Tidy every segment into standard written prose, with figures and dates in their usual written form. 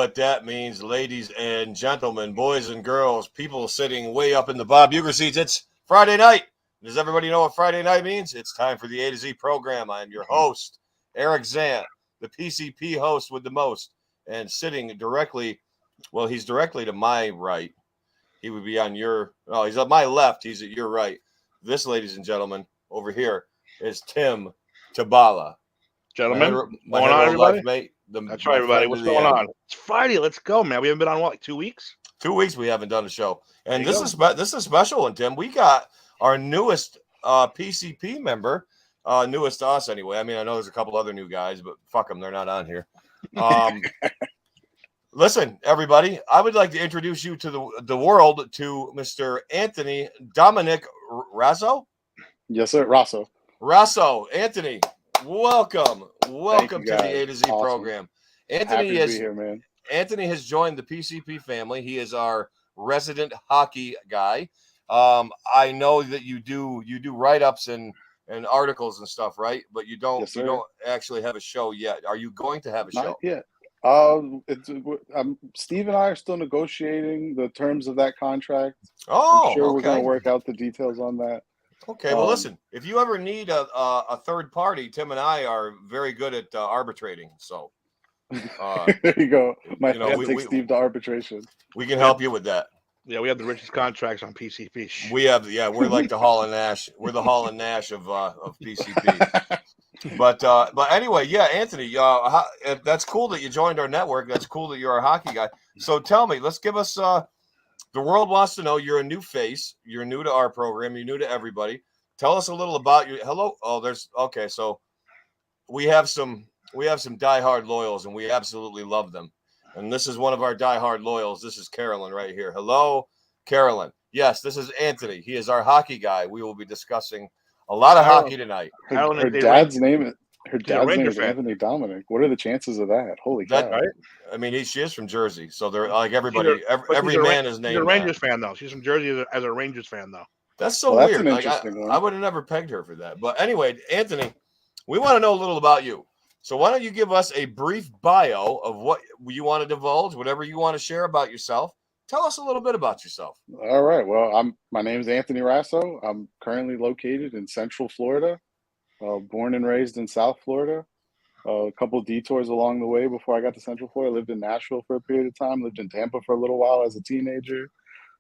what that means, ladies and gentlemen, boys and girls, people sitting way up in the Bob Uecker seats. It's Friday night. Does everybody know what Friday night means? It's time for the A to Z program. I'm your host, Eric Zant, the PCP host with the most. And sitting directly, well, he's directly to my right. He would be on your, oh, he's on my left. He's at your right. This, ladies and gentlemen, over here is Tim Tabala. Gentlemen, my going on, everybody? Life mate. That's right, everybody. What's going on? It's Friday. Let's go, man. We haven't been on, what, like 2 weeks? 2 weeks we haven't done a show. And this is a special one, Tim. We got our newest PCP member, newest to us anyway. I mean, I know there's a couple other new guys, but fuck them. They're not on here. Listen, everybody, I would like to introduce you to the world to Mr. Anthony Dominic Rasso. Yes, sir. Rasso. Anthony, welcome to the A to Z program. Happy to be here, man. Anthony has joined the PCP family. He is our resident hockey guy. I know that you do write-ups and articles and stuff, right? But you don't actually have a show yet. Are you going to have a show? Not yet. Steve and I are still negotiating the terms of that contract. I'm sure we're going to work out the details on that. Okay, well, listen, if you ever need a third party, Tim and I are very good at arbitrating. So there you go. Take Steve to arbitration. We can help you with that. Yeah, we have the richest contracts on PCP. We're like the Hall and Nash. We're the Hall and Nash of PCP. But anyway, yeah, Anthony, that's cool that you joined our network. That's cool that you're a hockey guy. So tell me, let's give us the world wants to know you're a new face. You're new to our program. You're new to everybody. Tell us a little about you. Hello. Oh, okay. So we have some diehard loyals, and we absolutely love them. And this is one of our diehard loyals. This is Carolyn right here. Hello, Carolyn. Yes, this is Anthony. He is our hockey guy. We will be discussing a lot of hockey tonight. Her dad's name is Anthony Dominic. What are the chances of that? Holy cow! Right? I mean, she is from Jersey, so they're like everybody. Every man is named. She's a Rangers fan, though. She's from Jersey as a Rangers fan, though. That's so weird. That's an interesting one. I would have never pegged her for that. But anyway, Anthony, we want to know a little about you. So why don't you give us a brief bio of what you want to divulge, whatever you want to share about yourself. Tell us a little bit about yourself. All right. Well, my name is Anthony Rasso. I'm currently located in Central Florida, born and raised in South Florida. A couple of detours along the way before I got to Central Florida. Lived in Nashville for a period of time. Lived in Tampa for a little while as a teenager.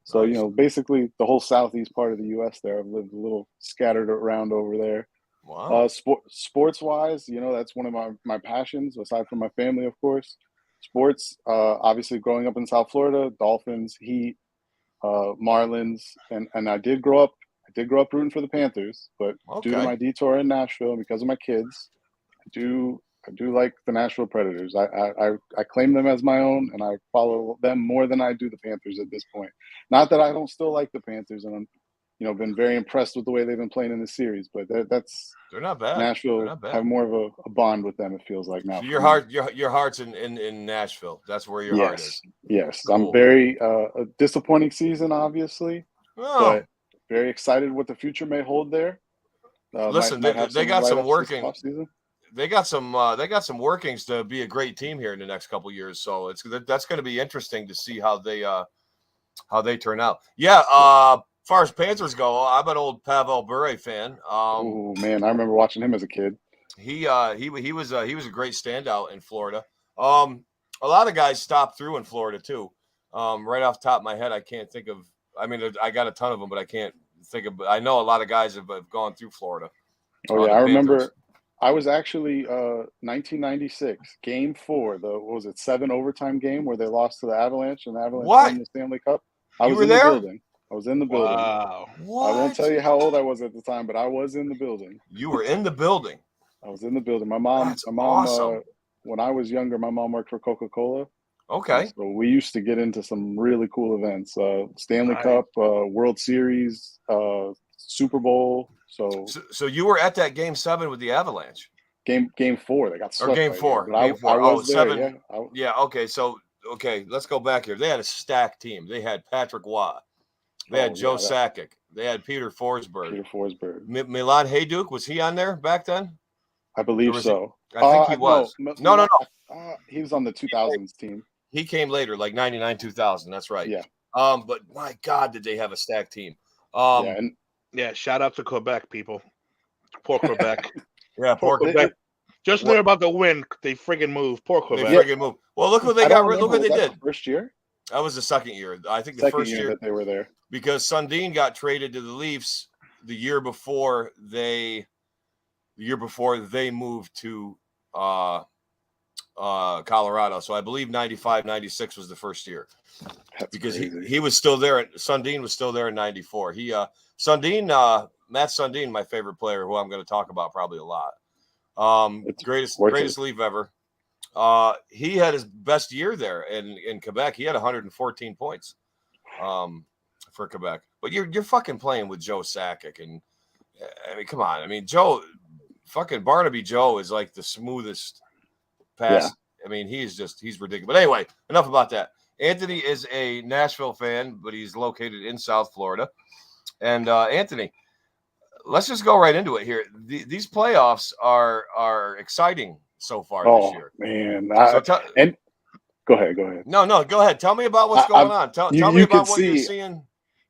So, nice. Basically the whole southeast part of the U.S. there. I've lived a little scattered around over there. Wow. Sports-wise, that's one of my passions, aside from my family, of course. Sports, obviously growing up in South Florida, Dolphins, Heat, Marlins, and I did grow up rooting for the Panthers, but due to my detour in Nashville and because of my kids, I do like the Nashville Predators. I claim them as my own, and I follow them more than I do the Panthers at this point. Not that I don't still like the Panthers, and I'm been very impressed with the way they've been playing in the series, but they're not bad. Nashville have more of a bond with them. It feels like now. So your heart's in Nashville. That's where your heart is. Yes, cool. I'm very a disappointing season, obviously, but very excited what the future may hold there. Listen, they got some working. They got some workings to be a great team here in the next couple of years. So that's going to be interesting to see how they turn out. Yeah. As far as Panthers go, I'm an old Pavel Bure fan. Oh man, I remember watching him as a kid. He was a great standout in Florida. A lot of guys stopped through in Florida too. Right off the top of my head, I can't think of. I mean, I got a ton of them, but I can't think of. I know a lot of guys have gone through Florida. Oh yeah, I remember. I was actually 1996 Game 4. What was it, 7 overtime game where they lost to the Avalanche and the Avalanche won the Stanley Cup. I was in the building. I was in the building. Wow. What? I won't tell you how old I was at the time, but I was in the building. You were in the building. I was in the building. My mom, awesome. When I was younger, my mom worked for Coca-Cola. Okay. So we used to get into some really cool events. Stanley Cup, World Series, Super Bowl. So you were at that Game 7 with the Avalanche. Game 4. They got swept. Or Game 4. Game 4. I was there, 7. Yeah. Okay. So let's go back here. They had a stacked team. They had Patrick Waugh. They had Joe Sakic. They had Peter Forsberg. Milan Hajduk, was he on there back then? I believe so. I think he was. No. He was on the 2000s team. He came later, like 99, 2000. That's right. Yeah. But my God, did they have a stacked team? Yeah, and Yeah, shout out to Quebec people. Poor Quebec. yeah, Poor poor Quebec. Just when What- they're about to win, they friggin' move. Poor they Quebec. friggin' move. Well, look what they I got. don't Look remember. what they Was that did. the first year? That was the second year. I think the Second first year year that they were there. because Sundin got traded to the Leafs the year before they moved to Colorado. So I believe 95, 96 was the first year. That's because crazy. he was still there. Sundin was still there in 94. Matt Sundin, my favorite player, who I'm going to talk about probably a lot. Greatest Leaf ever. He had his best year there in Quebec. He had 114 points for Quebec. But you're fucking playing with Joe Sakic, and I mean, come on. I mean, fucking Barnaby Joe is like the smoothest pass. Yeah. I mean, he's ridiculous. But anyway, enough about that. Anthony is a Nashville fan, but he's located in South Florida. And Anthony, let's just go right into it here. These playoffs are exciting so far this year. Man, and go ahead. No, go ahead. Tell me about what's going on. Tell me about what you're seeing.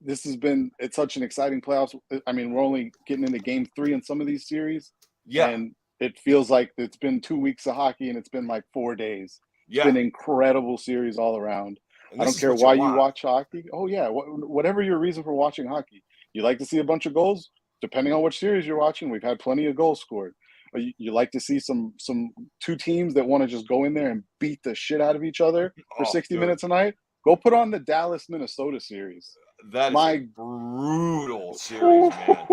It's such an exciting playoffs. I mean, we're only getting into game 3 in some of these series. Yeah. And it feels like it's been 2 weeks of hockey and it's been like 4 days. Yeah. It's been an incredible series all around. I don't care why you watch hockey. Oh, yeah. Whatever your reason for watching hockey. You like to see a bunch of goals? Depending on which series you're watching, we've had plenty of goals scored. You like to see some 2 teams that want to just go in there and beat the shit out of each other for 60 minutes a night? Go put on the Dallas-Minnesota series. That is a brutal series, man.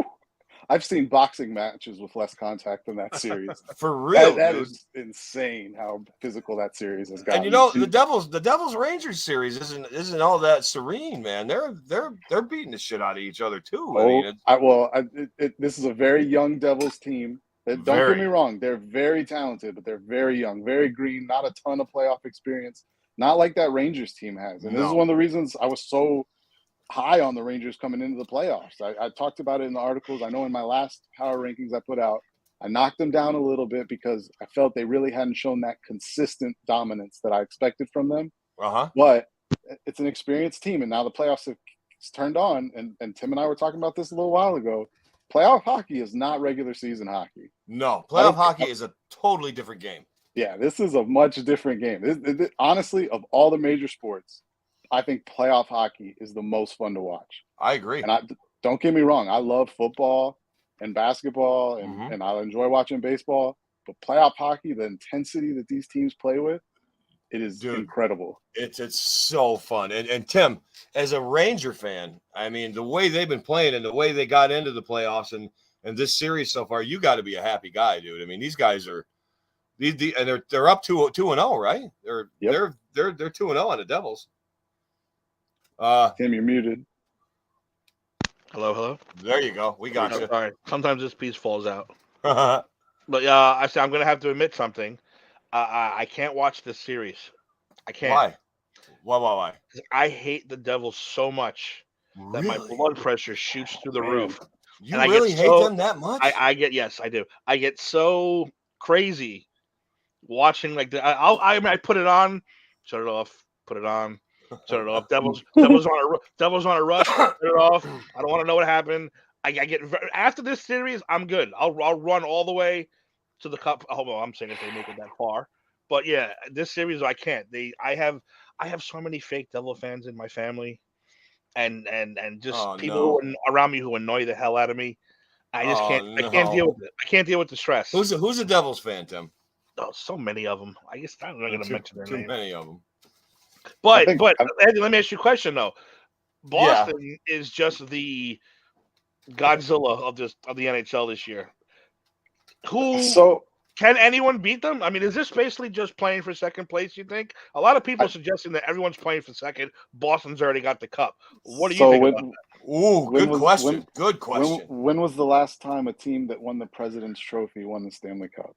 I've seen boxing matches with less contact than that series. For real, that is insane how physical that series has gotten. And the Devils Rangers series isn't all that serene, man. They're beating the shit out of each other too. This is a very young Devils team. Don't get me wrong, they're very talented, but they're very young, very green, not a ton of playoff experience, not like that Rangers team has. And this is one of the reasons I was so high on the Rangers coming into the playoffs. I talked about it in the articles. I know in my last power rankings I put out, I knocked them down a little bit because I felt they really hadn't shown that consistent dominance that I expected from them. But it's an experienced team, and now the playoffs have turned on. And Tim and I were talking about this a little while ago. Playoff hockey is not regular season hockey. No, playoff hockey is a totally different game. Yeah, this is a much different game. Honestly, of all the major sports, I think playoff hockey is the most fun to watch. I agree. And don't get me wrong, I love football and basketball, and I enjoy watching baseball. But playoff hockey, the intensity that these teams play with, it is incredible. It's so fun. And Tim, as a Ranger fan, I mean, the way they've been playing and the way they got into the playoffs and this series so far, you got to be a happy guy, dude. I mean, these guys are and they're up 2-0, right? They're 2-0 on the Devils. Tim, you're muted. Hello. There you go. We got you. Sorry. Sometimes this piece falls out. But I say I'm gonna have to admit something. I can't watch this series. I can't. Why? I hate the Devils so much that my blood pressure shoots through the roof. You really hate them that much? Yes, I do. I get so crazy watching like I put it on, shut it off, put it on, shut it off. Devils on a rush, shut it off. I don't want to know what happened. I get after this series, I'm good. I'll run all the way to the cup. Although I'm saying if they make it that far, but yeah, this series I can't. I have so many fake Devil fans in my family, and just people who are around me who annoy the hell out of me. I just can't. I can't deal with it. I can't deal with the stress. Who's a Devils fan, Tim? Oh, so many of them. I guess I'm not going to mention their name. Too many of them. But Andy, let me ask you a question though. Boston is just the Godzilla of the NHL this year. Can anyone beat them? I mean, is this basically just playing for second place, you think? A lot of people suggesting that everyone's playing for second. Boston's already got the cup. What do you think about that? Ooh, good question. Good question. When was the last time a team that won the President's Trophy won the Stanley Cup?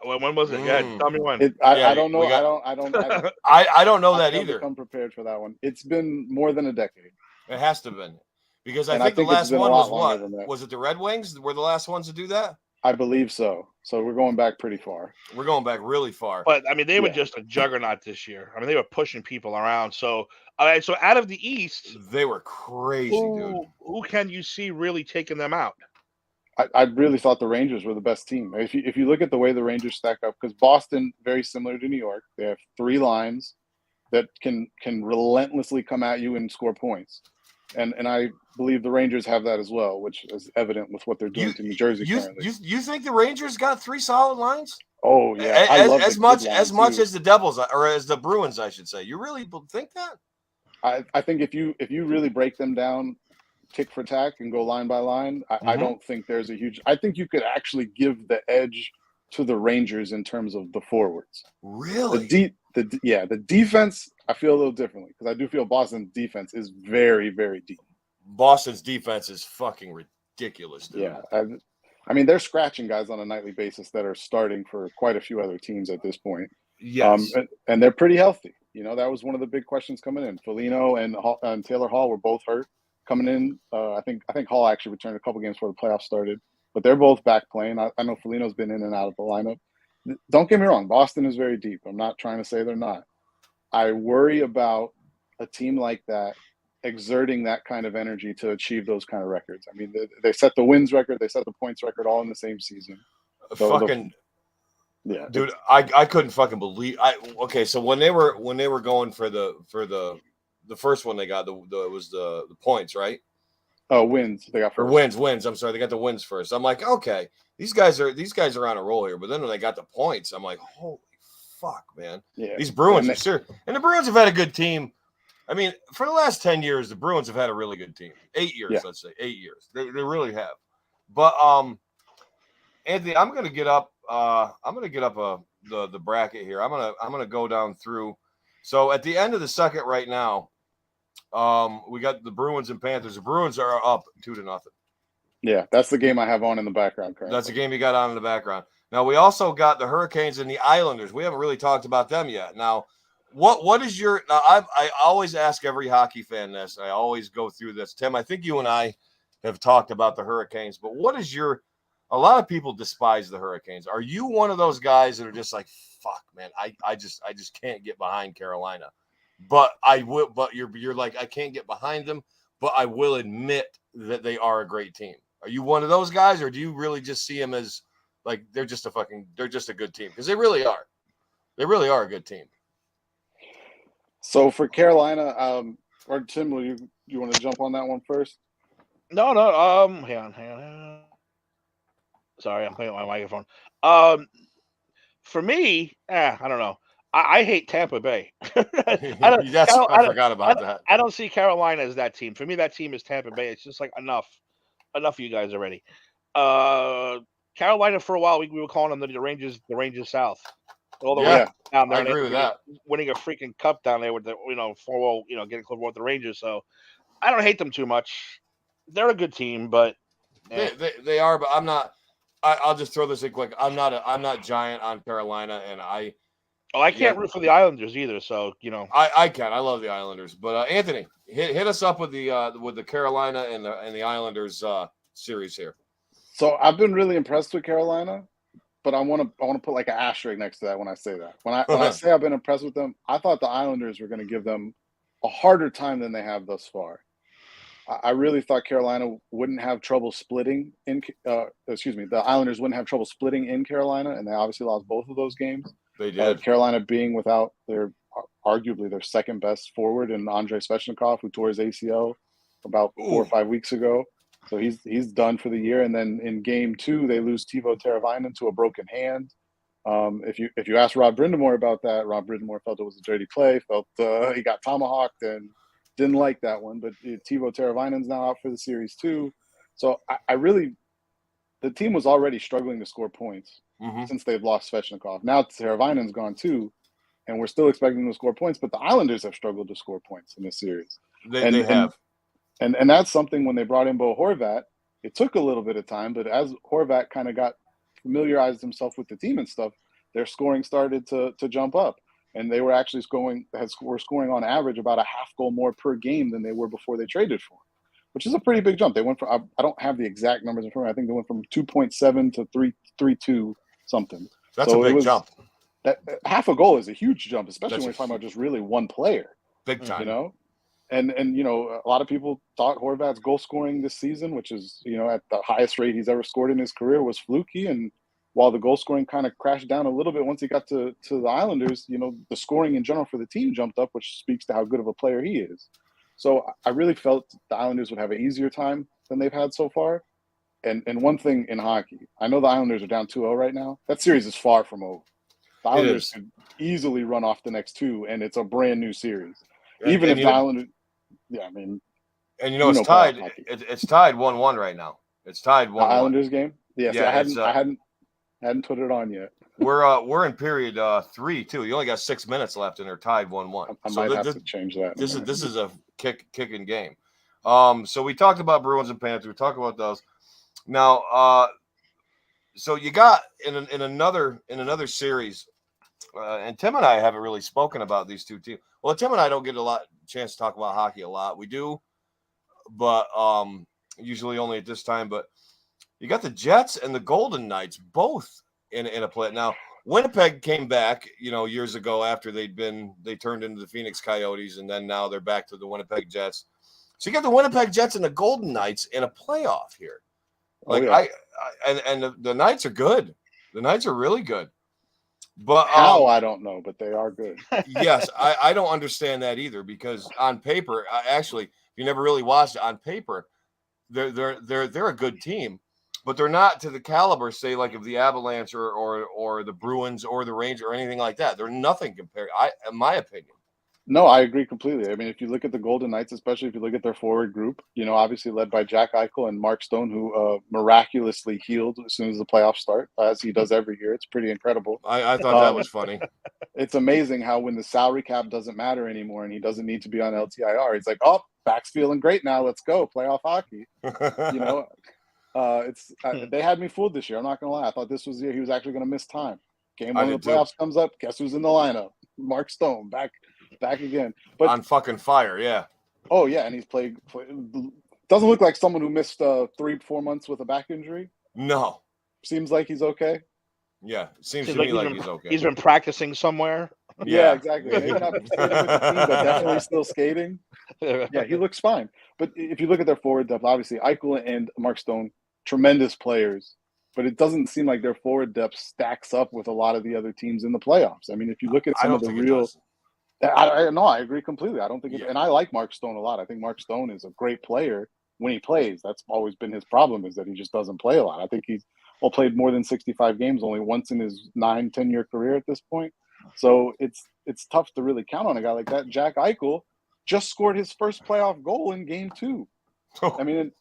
When was it? Yeah, tell me when. I don't know. I don't know that either. Come prepared for that one. It's been more than a decade. It has to have been. Because I think the last one was what? Was it the Red Wings? Were the last ones to do that? I believe so. So we're going back pretty far. We're going back really far. But I mean, they were Yeah. just a juggernaut this year. I mean, they were pushing people around. So, all right, so out of the East, They were crazy, dude. who can you see really taking them out? I really thought the Rangers were the best team. If you look at the way the Rangers stack up, because Boston, very similar to New York, they have three lines that can relentlessly come at you and score points. And I believe the Rangers have that as well, which is evident with what they're doing to New Jersey currently. You think the Rangers got three solid lines? Oh yeah, I love as much as the Devils or as the Bruins, I should say. You really think that? I think if you really break them down tick for tack and go line by line, I don't think there's a huge. I think you could actually give the edge to the Rangers in terms of the forwards. Really? The defense, I feel a little differently because I do feel Boston's defense is very, very deep. Boston's defense is fucking ridiculous, dude. Yeah, I mean they're scratching guys on a nightly basis that are starting for quite a few other teams at this point. Yes, and they're pretty healthy. You know, that was one of the big questions coming in. Foligno and Taylor Hall were both hurt coming in. I think Hall actually returned a couple games before the playoffs started, but they're both back playing. I know Foligno's been in and out of the lineup. Don't get me wrong, Boston is very deep. I'm not trying to say they're not. I worry about a team like that exerting that kind of energy to achieve those kind of records. I mean, they set the wins record, they set the points record all in the same season. Yeah, dude, I couldn't fucking believe. Okay, so when they were going for the first one, they got the points, right? Oh, wins. They got first. Or wins. I'm sorry, they got the wins first. I'm like, okay, these guys are on a roll here. But then when they got the points, I'm like, holy fuck, man. Yeah. These Bruins are serious. And the Bruins have had a good team. I mean, for the last 10 years, the Bruins have had a really good team. 8 years, let's say. 8 years. They really have. But Anthony, I'm gonna get up the bracket here. I'm gonna go down through. So at the end of the second right now, we got the Bruins and Panthers. The Bruins are up 2-0. Yeah, that's the game I have on in the background currently. That's the game you got on in the background. Now we also got the Hurricanes and the Islanders. We haven't really talked about them yet. Now, what is your? Now I always ask every hockey fan this. I always go through this. Tim, I think you and I have talked about the Hurricanes, but what is your? A lot of people despise the Hurricanes. Are you one of those guys that are just like, fuck, man, I just can't get behind Carolina, but I will. But you're like, I can't get behind them, but I will admit that they are a great team. Are you one of those guys, or do you really just see them as like they're just a good team? Because they really are. They really are a good team. So for Carolina, or Tim, you want to jump on that one first? No. Hang on. Sorry, I'm playing with my microphone. For me, I don't know. I hate Tampa Bay. I forgot about that. I don't see Carolina as that team. For me, that team is Tampa Bay. It's just like enough of you guys already. Carolina for a while, we were calling them the Rangers South. All the way down there. I agree with that. Winning a freaking cup down there with the 4-0, getting close with the Rangers. So I don't hate them too much. They're a good team, but they are. But I'm not. I'll just throw this in quick. I'm not giant on Carolina, and I can't root for the Islanders either. So I can. I love the Islanders, but Anthony, hit us up with the Carolina and the Islanders series here. So I've been really impressed with Carolina, but I want to put like an asterisk next to that when I say that. When I say I've been impressed with them, I thought the Islanders were going to give them a harder time than they have thus far. I really thought Carolina wouldn't have trouble splitting the Islanders wouldn't have trouble splitting in Carolina, and they obviously lost both of those games. They did. Carolina being without arguably their second best forward in Andrei Svechnikov, who tore his ACL about 4 or 5 weeks ago. So he's done for the year. And then in game 2, they lose Teuvo Teravainen to a broken hand. If you ask Rob Brindamore about that, Rob Brindamore felt it was a dirty play, felt he got tomahawked and didn't like that one. But Teuvo Teravainen's now out for the series too. So the team was already struggling to score points since they've lost Svechnikov. Now Teravainen's gone too, and we're still expecting them to score points. But the Islanders have struggled to score points in this series. They have. And that's something when they brought in Bo Horvat, it took a little bit of time, but as Horvat kind of got familiarized himself with the team and stuff, their scoring started to jump up. And they were actually scoring on average about a half goal more per game than they were before they traded for him. which is a pretty big jump. They went from I don't have the exact numbers in front of me. I think they went from 2.7 to 3.32 something. That's so a big jump. That half a goal is a huge jump, especially That's when you're talking about just really one player. Big time. You know, and you know, a lot of people thought Horvat's goal scoring this season, which is, you know, at the highest rate he's ever scored in his career, was fluky. And while the goal scoring kind of crashed down a little bit once he got to the Islanders, you know, the scoring in general for the team jumped up, which speaks to how good of a player he is. So I really felt the Islanders would have an easier time than they've had so far. And one thing in hockey, I know the Islanders are down 2-0 right now. That series is far from over. The Islanders could easily run off the next two, and it's a brand new series. Even if the Islanders, I mean, and you know it's tied. It's tied 1-1 right now. It's tied 1-1. The Islanders game. Yeah, I hadn't put it on yet. We're in period 3 too. You only got 6 minutes left, and they're tied 1-1. I might have to change that. This is a kicking game. So we talked about Bruins and Panthers. We talked about those. Now, so you got in another series, and Tim and I haven't really spoken about these two teams. Well, Tim and I don't get a chance to talk about hockey a lot. We do, but usually only at this time. But you got the Jets and the Golden Knights both in a play. Now, Winnipeg came back, you know, years ago after they turned into the Phoenix Coyotes, and then now they're back to the Winnipeg Jets. So you got the Winnipeg Jets and the Golden Knights in a playoff here. Like the Knights are good. The Knights are really good. But how I don't know, but they are good. Yes, I don't understand that either, because on paper, actually, if you never really watched it, on paper, they're a good team, but they're not to the caliber, say, like of the Avalanche or the Bruins or the Rangers or anything like that. They're nothing compared, in my opinion. No, I agree completely. I mean, if you look at the Golden Knights, especially if you look at their forward group, you know, obviously led by Jack Eichel and Mark Stone, who miraculously healed as soon as the playoffs start, as he does every year. It's pretty incredible. I thought that was funny. It's amazing how when the salary cap doesn't matter anymore and he doesn't need to be on LTIR, he's like, oh, back's feeling great now. Let's go. Playoff hockey. You know, they had me fooled this year. I'm not going to lie. I thought this was the year he was actually going to miss time. Game one of the playoffs comes up. Guess who's in the lineup? Mark Stone back again, but on fucking fire. Yeah. Oh yeah, and he's played. Doesn't look like someone who missed 3-4 months with a back injury. No. Seems like he's okay. Yeah, seems to me like he's okay. He's been practicing somewhere. Yeah, exactly. Maybe not skating with the team, but definitely still skating. Yeah, he looks fine. But if you look at their forward depth, obviously Eichel and Mark Stone, tremendous players. But it doesn't seem like their forward depth stacks up with a lot of the other teams in the playoffs. I mean, if you look at some of the real, I agree completely. I don't think, and I like Mark Stone a lot. I think Mark Stone is a great player when he plays. That's always been his problem, is that he just doesn't play a lot. I think he's played more than 65 games only once in his 9-10 year career at this point. So it's tough to really count on a guy like that. Jack Eichel just scored his first playoff goal in Game 2. I mean,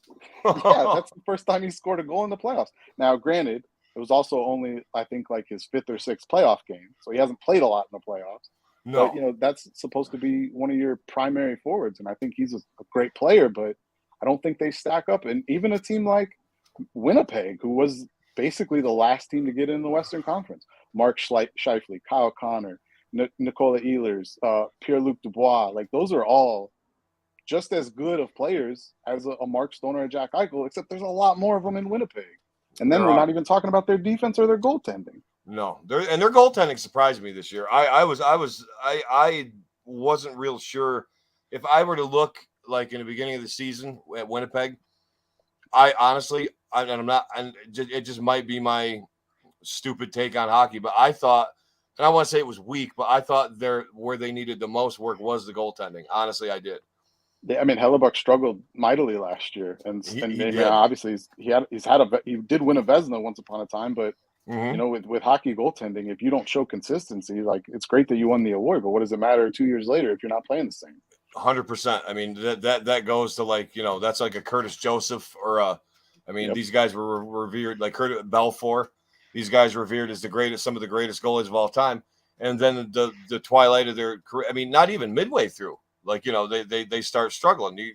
yeah, that's the first time he scored a goal in the playoffs. Now, granted, it was also only, I think, like his 5th or 6th playoff game, so he hasn't played a lot in the playoffs. No, but, you know, that's supposed to be one of your primary forwards, and I think he's a great player, but I don't think they stack up. And even a team like Winnipeg, who was basically the last team to get in the Western Conference, Mark Scheifele, Kyle Connor, Nicola Ehlers, Pierre-Luc Dubois, like those are all just as good of players as a Mark Stone or a Jack Eichel, except there's a lot more of them in Winnipeg. And then we're not even talking about their defense or their goaltending. No, their goaltending surprised me this year. I wasn't real sure if I were to look like in the beginning of the season at Winnipeg. I honestly, it just might be my stupid take on hockey, but I thought, and I want to say it was weak, but I thought where they needed the most work was the goaltending. Honestly, I did. I mean, Hellebuck struggled mightily last year, and obviously he did win a Vezina once upon a time, but you know, with hockey goaltending, if you don't show consistency, like it's great that you won the award, but what does it matter 2 years later if you're not playing the same? 100%. I mean, that goes to, like, you know, that's like a Curtis Joseph or these guys were revered, like Curtis Belfour. These guys revered as some of the greatest goalies of all time, and then the twilight of their career. I mean, not even midway through. Like, you know, they start struggling.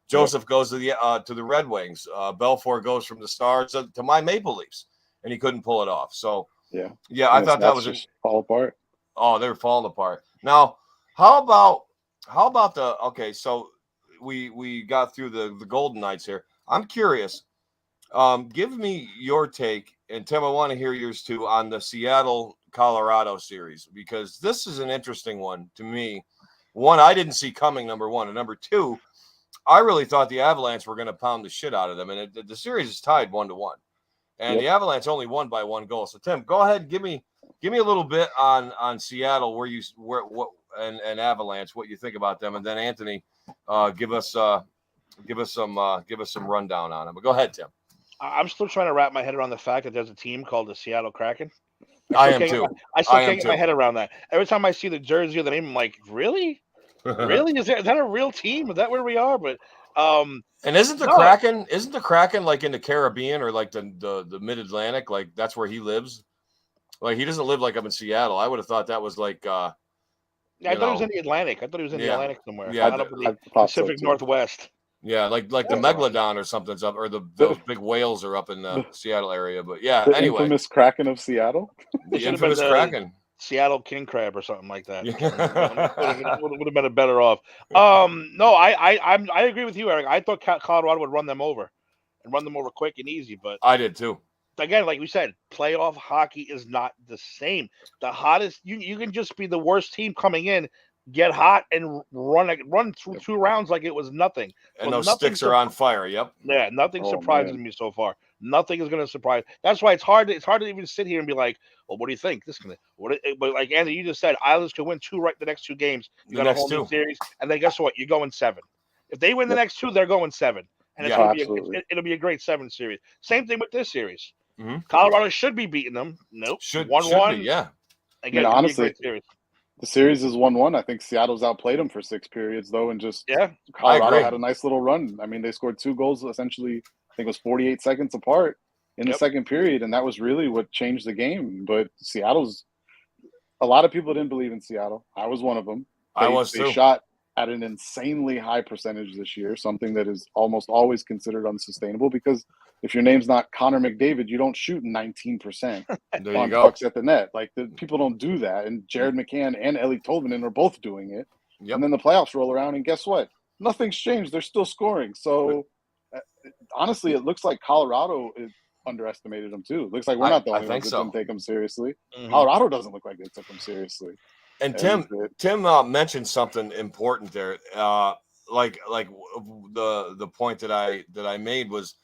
Joseph goes to the Red Wings. Belfour goes from the Stars to my Maple Leafs, and he couldn't pull it off. So yeah, I thought that was just fall apart. Oh, they were falling apart. Now, how about so we got through the Golden Knights here. I'm curious. Give me your take, and Tim, I want to hear yours too on the Seattle Colorado series, because this is an interesting one to me. One, I didn't see coming, number one, and number two, I really thought the Avalanche were going to pound the shit out of them, and the series is tied 1-1, and the Avalanche only won by 1 goal. So Tim, go ahead, and give me a little bit on Seattle, what and Avalanche, what you think about them, and then Anthony, give us some rundown on them. But go ahead, Tim. I'm still trying to wrap my head around the fact that there's a team called the Seattle Kraken. I am too. I still can't get my head around that. Every time I see the jersey or the name, I'm like, really? Really? Is that a real team? Is that where we are? But and isn't the Kraken like in the Caribbean or like the mid-Atlantic? Like that's where he lives? Like he doesn't live like up in Seattle. I would have thought that was like I thought he was in the Atlantic. I thought he was in the Atlantic somewhere. Yeah, not up in the Pacific Northwest. Yeah, like the Megalodon or something's up, or those big whales are up in the Seattle area. But yeah, the anyway, infamous Kraken of Seattle. The infamous Kraken, Seattle king crab or something like that. Would have been better off. No, I agree with you, Eric. I thought Colorado would run them over quick and easy, but I did too. Again, like we said, playoff hockey is not the same. The hottest you can just be the worst team coming in, get hot and run through 2 rounds like it was nothing. And those sticks are on fire. Yep. Yeah, nothing surprises me so far. Nothing is going to surprise. That's why it's hard to even sit here and be like, well, what do you think? But like Anthony, you just said, Islanders could win 2 the next 2 games. You got a whole new series, and then guess what? You're going 7. If they win the next 2, they're going 7, and it'll be a great 7 series. Same thing with this series. Mm-hmm. Colorado should be beating them. Nope. 1-1. Yeah. Again, honestly, the series is 1-1. I think Seattle's outplayed them for 6 periods, though, and just Colorado had a nice little run. I mean, they scored 2 goals essentially, I think it was 48 seconds apart in the second period, and that was really what changed the game. But a lot of people didn't believe in Seattle. I was one of them. They shot at an insanely high percentage this year, something that is almost always considered unsustainable, because if your name's not Connor McDavid, you don't shoot 19% on pucks at the net. Like, people don't do that. And Jared McCann and Ellie Tolvanen are both doing it. Yep. And then the playoffs roll around, and guess what? Nothing's changed. They're still scoring. So, honestly, it looks like Colorado underestimated them too. It looks like we're not the only ones that didn't take them seriously. Mm-hmm. Colorado doesn't look like they took them seriously. And Tim mentioned something important there. Like the point that I made was,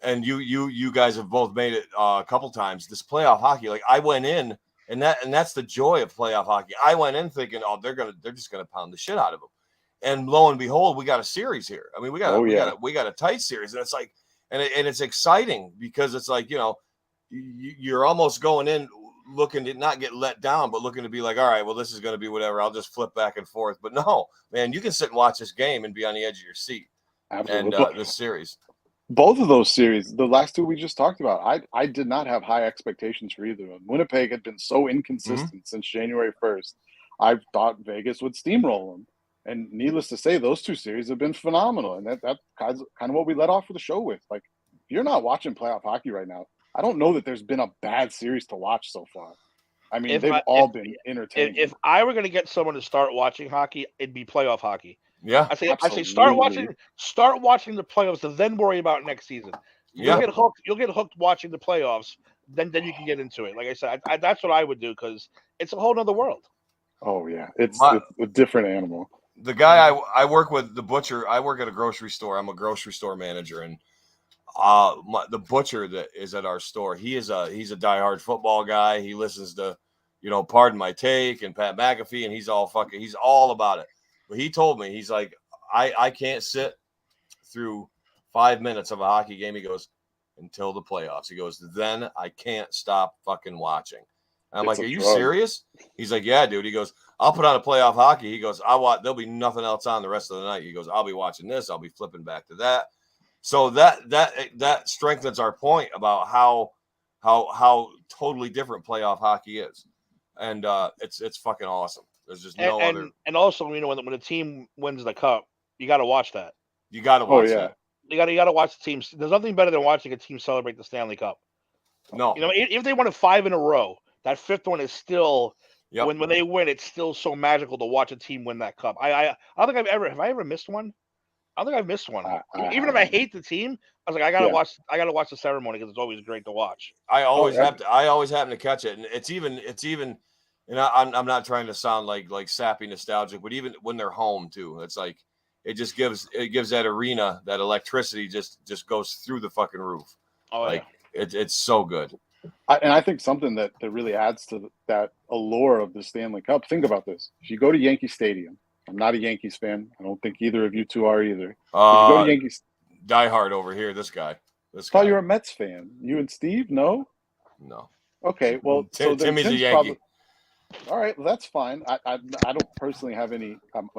and you guys have both made it a couple times. This playoff hockey, like I went in, and that's the joy of playoff hockey. I went in thinking, they're just gonna pound the shit out of them, and lo and behold, we got a series here. I mean, we got a tight series, and it's like, and it's exciting because it's like, you're almost going in looking to not get let down, but looking to be like, all right, well, this is going to be whatever. I'll just flip back and forth. But no, man, you can sit and watch this game and be on the edge of your seat. Absolutely. And this series. Both of those series, the last 2 we just talked about, I did not have high expectations for either of them. Winnipeg had been so inconsistent since January 1st. I thought Vegas would steamroll them. And needless to say, those 2 series have been phenomenal. And that's kind of what we let off the show with. Like, if you're not watching playoff hockey right now, I don't know that there's been a bad series to watch so far. I mean, they've all been entertaining. If I were going to get someone to start watching hockey, it'd be playoff hockey. Yeah, I say start watching the playoffs, and then worry about next season. You'll get hooked watching the playoffs. Then you can get into it. Like I said, that's what I would do, because it's a whole nother world. Oh yeah, it's a different animal. The guy I work with, the butcher. I work at a grocery store. I'm a grocery store manager, and the butcher that is at our store, he's a diehard football guy. He listens to, Pardon My Take and Pat McAfee, and he's all about it. But he told me, he's like, I can't sit through 5 minutes of a hockey game. He goes, until the playoffs. He goes, then I can't stop fucking watching. And I'm like, are you serious? He's like, yeah, dude. He goes, I'll put on a playoff hockey. He goes, there'll be nothing else on the rest of the night. He goes, I'll be watching this. I'll be flipping back to that. So that strengthens our point about how totally different playoff hockey is, and it's fucking awesome. There's just no other. And also, when a team wins the cup, you got to watch that. You got to watch that. You got to watch the teams. There's nothing better than watching a team celebrate the Stanley Cup. No, if they won it 5 in a row, that 5th one is still when they win, it's still so magical to watch a team win that cup. I don't think have I ever missed one? I don't think I've missed one. I Even if I haven't. hate the team, I was like, I gotta watch the ceremony because it's always great to watch. I always yeah. have to. I always happen to catch it, and it's even. And I'm not trying to sound like sappy nostalgic, but even when they're home too, it's like it gives that arena, that electricity just goes through the fucking roof. Oh Like yeah. it's so good. And I think something that really adds to that allure of the Stanley Cup. Think about this: if you go to Yankee Stadium, I'm not a Yankees fan. I don't think either of you two are either. If you go to Yankees, Die Hard over here. This guy. I thought you were a Mets fan. You and Steve? No. Okay. Well, so then Timmy's a Tim's Yankee. probably. All right, well, that's fine. I don't personally have any,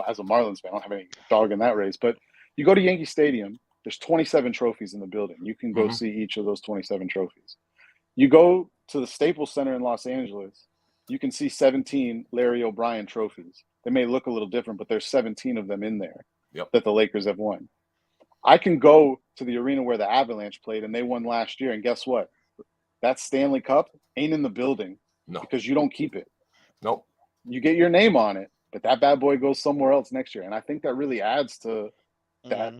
as a Marlins fan, I don't have any dog in that race. But you go to Yankee Stadium, there's 27 trophies in the building. You can go see each of those 27 trophies. You go to the Staples Center in Los Angeles, you can see 17 Larry O'Brien trophies. They may look a little different, but there's 17 of them in there that the Lakers have won. I can go to the arena where the Avalanche played, and they won last year. And guess what? That Stanley Cup ain't in the building because you don't keep it. Nope. You get your name on it, but that bad boy goes somewhere else next year. And I think that really adds to that,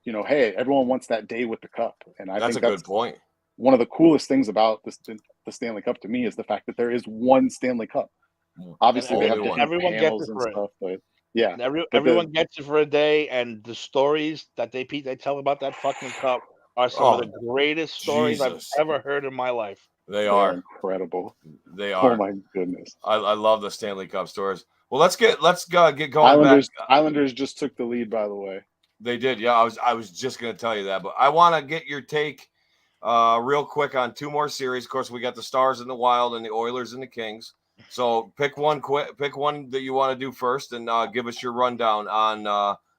hey, everyone wants that day with the cup. And I think that's a good point. One of the coolest things about the Stanley Cup to me is the fact that there is one Stanley Cup. Obviously, they have different panels and stuff, but yeah. Everyone gets it for a day, and the stories that they tell about that fucking cup are some of the greatest stories I've ever heard in my life. They are incredible. They are. Oh my goodness! I love the Stanley Cup stories. Well, let's get going. Islanders just took the lead, by the way. They did. Yeah, I was just going to tell you that, but I want to get your take real quick on two more series. Of course, we got the Stars and the Wild and the Oilers and the Kings. So pick one that you want to do first, and give us your rundown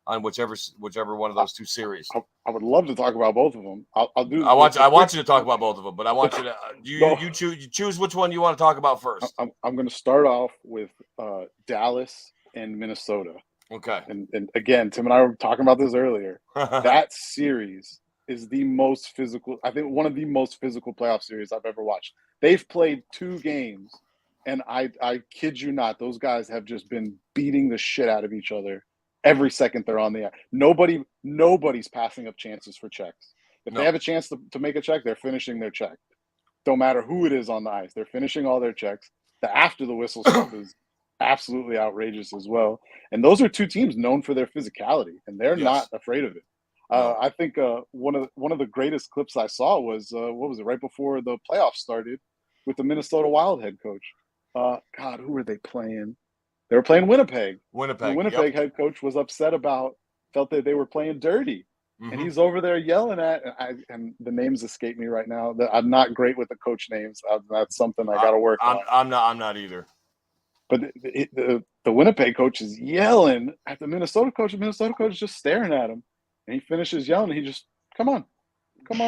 on whichever one of those two series. I would love to talk about both of them. I'll do. I want you to talk about both of them, but I want you to you choose which one you want to talk about first. I'm going to start off with Dallas and Minnesota. Okay. And again, Tim and I were talking about this earlier. That series is the most physical. I think one of the most physical playoff series I've ever watched. They've played 2 games, and I kid you not, those guys have just been beating the shit out of each other. Every second they're on the ice. Nobody's passing up chances for checks. If they have a chance to make a check, they're finishing their check. Don't matter who it is on the ice. They're finishing all their checks. The after the whistle stuff is absolutely outrageous as well. And those are 2 teams known for their physicality, and they're not afraid of it. I think one of the greatest clips I saw was what was it, right before the playoffs started, with the Minnesota Wild head coach. God, who were they playing? They were playing Winnipeg. The Winnipeg head coach was upset felt that they were playing dirty. And he's over there yelling at, and the names escape me right now. I'm not great with the coach names. That's something I got to work on. I'm not either. But the Winnipeg coach is yelling at the Minnesota coach. The Minnesota coach is just staring at him. And he finishes yelling. And he just, come on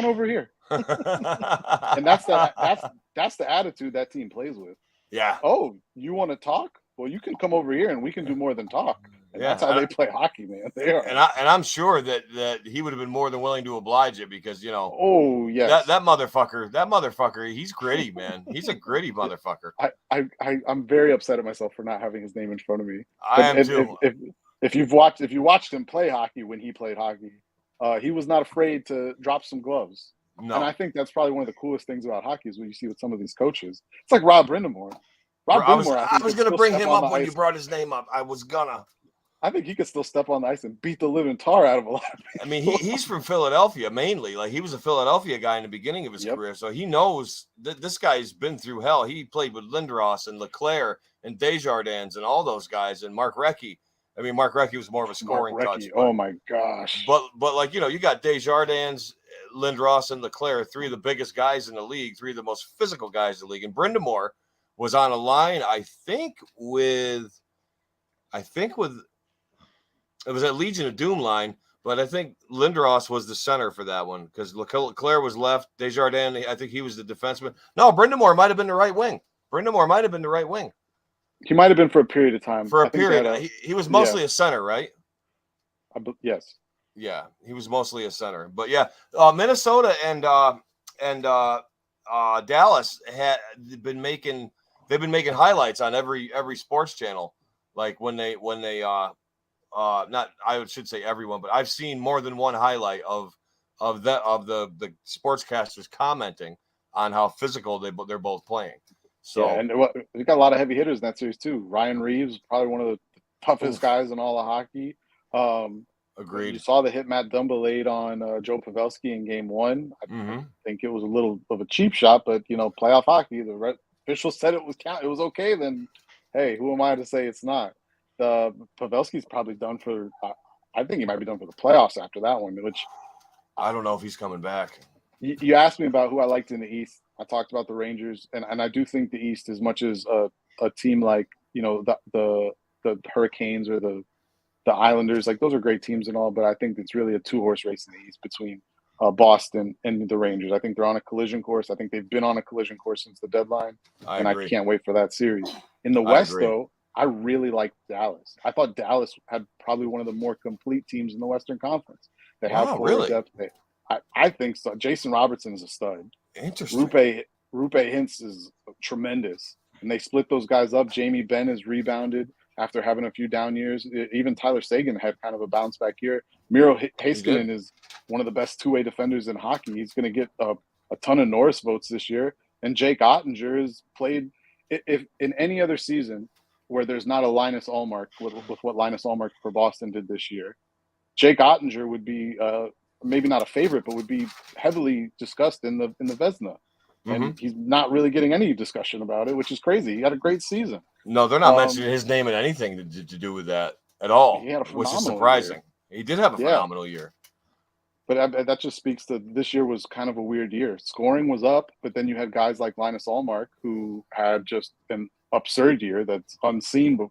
over here. And that's the attitude that team plays with. Yeah. Oh, you want to talk? Well, you can come over here and we can do more than talk. And that's how they play hockey, man. They are. And I'm sure that he would have been more than willing to oblige it because, oh, yes. That motherfucker, he's gritty, man. He's a gritty motherfucker. I'm very upset at myself for not having his name in front of me. I am too. If you watched him play hockey when he played hockey, he was not afraid to drop some gloves. No. And I think that's probably one of the coolest things about hockey is what you see with some of these coaches. It's like Rob Brindamore. I was going to bring him up when you brought his name up. I think he could still step on the ice and beat the living tar out of a lot of people. I mean, he's from Philadelphia mainly. Like, he was a Philadelphia guy in the beginning of his career, so he knows this guy's been through hell. He played with Lindros and Leclerc and Desjardins and all those guys, and Mark Recchi. I mean, Mark Recchi was more of a scoring touch. Oh my gosh! But like, you got Desjardins, Lindros, and Leclerc, 3 of the biggest guys in the league, 3 of the most physical guys in the league, and Brindamore was on a line, I think with it was at Legion of Doom line, but I think Lindros was the center for that one because Leclerc was left. Desjardins, I think he was the defenseman. No, Brindamore might have been the right wing. He might have been for a period of time. For a period. He was mostly a center, right? Yes. Yeah, he was mostly a center. But yeah, Minnesota and Dallas they've been making highlights on every sports channel, like when they not I should say everyone, but I've seen more than one highlight of the sportscasters commenting on how physical they're both playing. So yeah, and we got a lot of heavy hitters in that series too. Ryan Reeves, probably one of the toughest guys in all of hockey. agreed. You saw the hit Matt Dumba laid on Joe Pavelski in Game 1. I think it was a little of a cheap shot, but playoff hockey, the officials said it was okay. Then, hey, who am I to say it's not? Pavelski's probably done for. I think he might be done for the playoffs after that one. Which I don't know if he's coming back. you asked me about who I liked in the East. I talked about the Rangers, and I do think the East, as much as a team like the Hurricanes or the Islanders, like those are great teams and all, but I think it's really a 2-horse race in the East between Boston and the Rangers. I think they're on a collision course. I think they've been on a collision course since the deadline, I I can't wait for that series. In the West, though, I really like Dallas. I thought Dallas had probably one of the more complete teams in the Western Conference. They have forward depth. I think so. Jason Robertson is a stud. Interesting. Rupe Hintz is tremendous, and they split those guys up. Jamie Benn has rebounded after having a few down years. Even Tyler Seguin had kind of a bounce back year. Miro Heiskanen is one of the best two-way defenders in hockey. He's going to get a ton of Norris votes this year. And Jake Ottinger has played – if in any other season where there's not a Linus Ullmark with what Linus Ullmark for Boston did this year, Jake Ottinger would be maybe not a favorite, but would be heavily discussed in the Vezina. And he's not really getting any discussion about it, which is crazy. He had a great season. No, they're not mentioning his name in anything to do with that at all, which is surprising. He did have a phenomenal year. But that just speaks to this year was kind of a weird year. Scoring was up, but then you had guys like Linus Ullmark who had just an absurd year that's unseen. But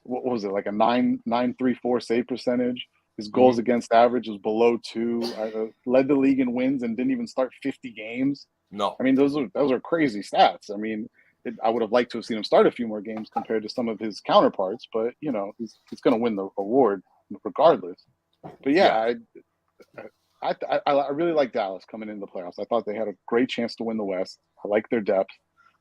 what was it, like a 9.34 save percentage? His goals against average was below 2. Led the league in wins and didn't even start 50 games. No, I mean those are crazy stats. I mean, I would have liked to have seen him start a few more games compared to some of his counterparts, but he's going to win the award regardless. But I really like Dallas coming into the playoffs. I thought they had a great chance to win the West. I like their depth,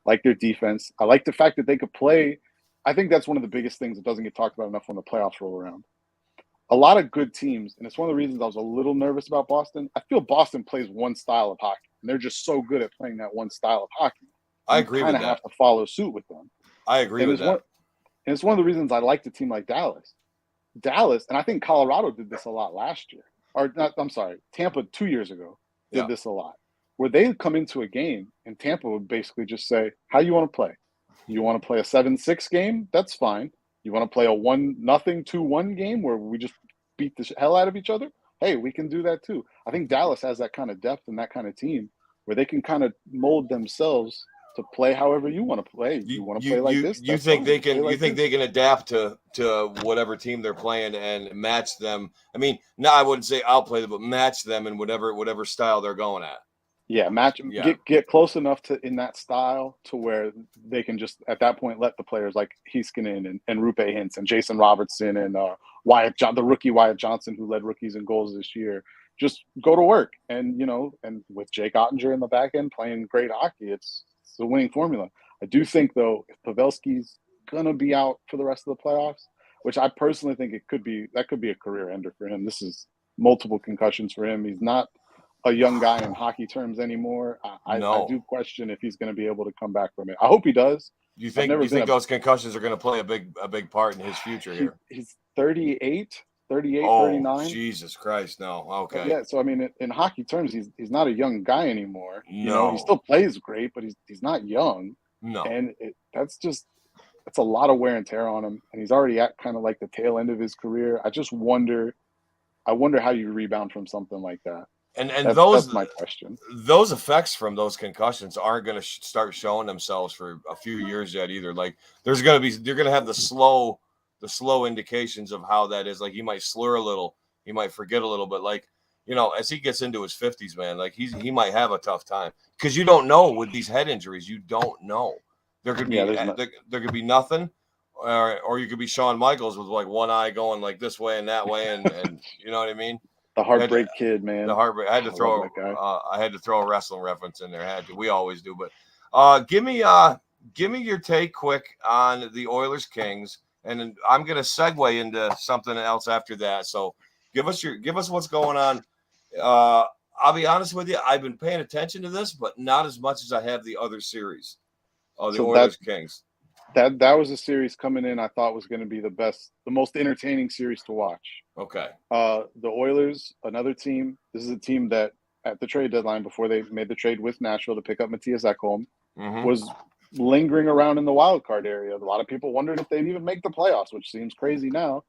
like their defense. I like the fact that they could play. I think that's one of the biggest things that doesn't get talked about enough when the playoffs roll around. A lot of good teams, and it's one of the reasons I was a little nervous about Boston. I feel Boston plays one style of hockey, and they're just so good at playing that one style of hockey. I agree with that. You kind of have to follow suit with them. I agree with that. And it's one of the reasons I liked a team like Dallas. Dallas, and I think Colorado did this a lot last year. Or not, I'm sorry, Tampa 2 years ago did this a lot. Where they come into a game, and Tampa would basically just say, how you want to play? You want to play a 7-6 game? That's fine. You want to play a 1-0, 2-1 game where we just beat the hell out of each other? Hey, we can do that too. I think Dallas has that kind of depth and that kind of team where they can kind of mold themselves to play however you want to play. You want to play like this? You think they can? You think they can adapt to whatever team they're playing and match them? I mean, no, I wouldn't say outplay them, but match them in whatever style they're going at. Yeah, get close enough in that style to where they can just at that point let the players like Heiskanen and Rupe Hintz and Jason Robertson and the rookie Wyatt Johnson, who led rookies in goals this year, just go to work. And and with Jake Ottinger in the back end playing great hockey, it's a winning formula. I do think though, if Pavelski's gonna be out for the rest of the playoffs, which I personally think could be a career ender for him. This is multiple concussions for him. He's not a young guy in hockey terms anymore. I do question if he's going to be able to come back from it. I hope he does. You think those concussions are going to play a big part in his future here? He's 38, 39. Oh, Jesus Christ, no. Okay. But yeah, so I mean, in hockey terms, he's not a young guy anymore. No. He still plays great, but he's not young. No. And that's a lot of wear and tear on him, and he's already at kind of like the tail end of his career. I wonder how you rebound from something like that. And that's my question. Those effects from those concussions aren't going to start showing themselves for a few years yet either. Like they're going to have the slow indications of how that is. Like he might slur a little, he might forget a little, but like as he gets into his 50s, man, like he might have a tough time because you don't know with these head injuries. You don't know. There could be there could be nothing, or you could be Shawn Michaels with like one eye going like this way and that way, and you know what I mean. The Heartbreak Kid, man. The Heartbreak. I had to throw a wrestling reference in there. We always do. But give me your take quick on the Oilers Kings. and then I'm going to segue into something else after that. So give us what's going on. I'll be honest with you. I've been paying attention to this, but not as much as I have the other series. Oh, the Oilers Kings. That was a series coming in I thought was going to be the most entertaining series to watch. Okay. The Oilers, another team. This is a team that at the trade deadline, before they made the trade with Nashville to pick up Matthias Ekholm, was lingering around in the wild card area. A lot of people wondered if they'd even make the playoffs, which seems crazy now.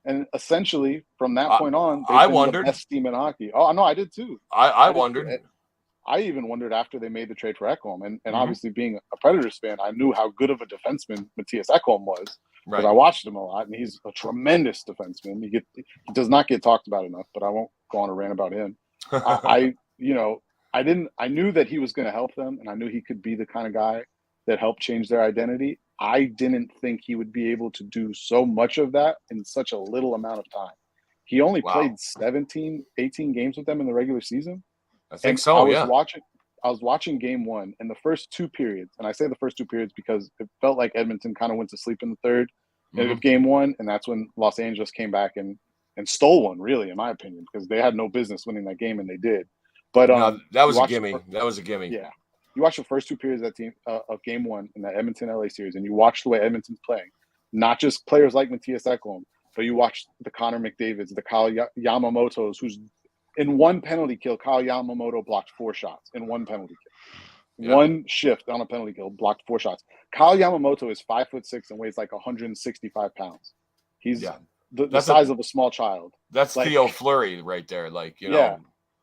And essentially, from that point on, they've been wondered. the best team in hockey. Oh, no, I did too. I wondered. I even wondered after they made the trade for Ekholm. And obviously, being a Predators fan, I knew how good of a defenseman Matthias Ekholm was. Because I watched him a lot, and he's a tremendous defenseman. He does not get talked about enough, but I won't go on a rant about him. I knew that he was going to help them, and I knew he could be the kind of guy that helped change their identity. I didn't think he would be able to do so much of that in such a little amount of time. He only played 17, 18 games with them in the regular season. I think so, I was watching game one, and the first two periods, and I say the first two periods because it felt like Edmonton kind of went to sleep in the third of game one, and that's when Los Angeles came back and stole one, really, in my opinion, because they had no business winning that game, and they did. But that was a gimme. That was a gimme. Yeah. You watch the first two periods of game one in that Edmonton-LA series, and you watch the way Edmonton's playing. Not just players like Matthias Ekholm, but you watch the Connor McDavids, the Kyle Yamamotos, who's in one penalty kill, Kyle Yamamoto blocked 4 shots in one penalty kill. Yeah. One shift on a penalty kill, blocked 4 shots. Kyle Yamamoto is 5'6" and weighs like 165 pounds. He's the size of a small child. That's like, Theo Fleury right there. Like, you know.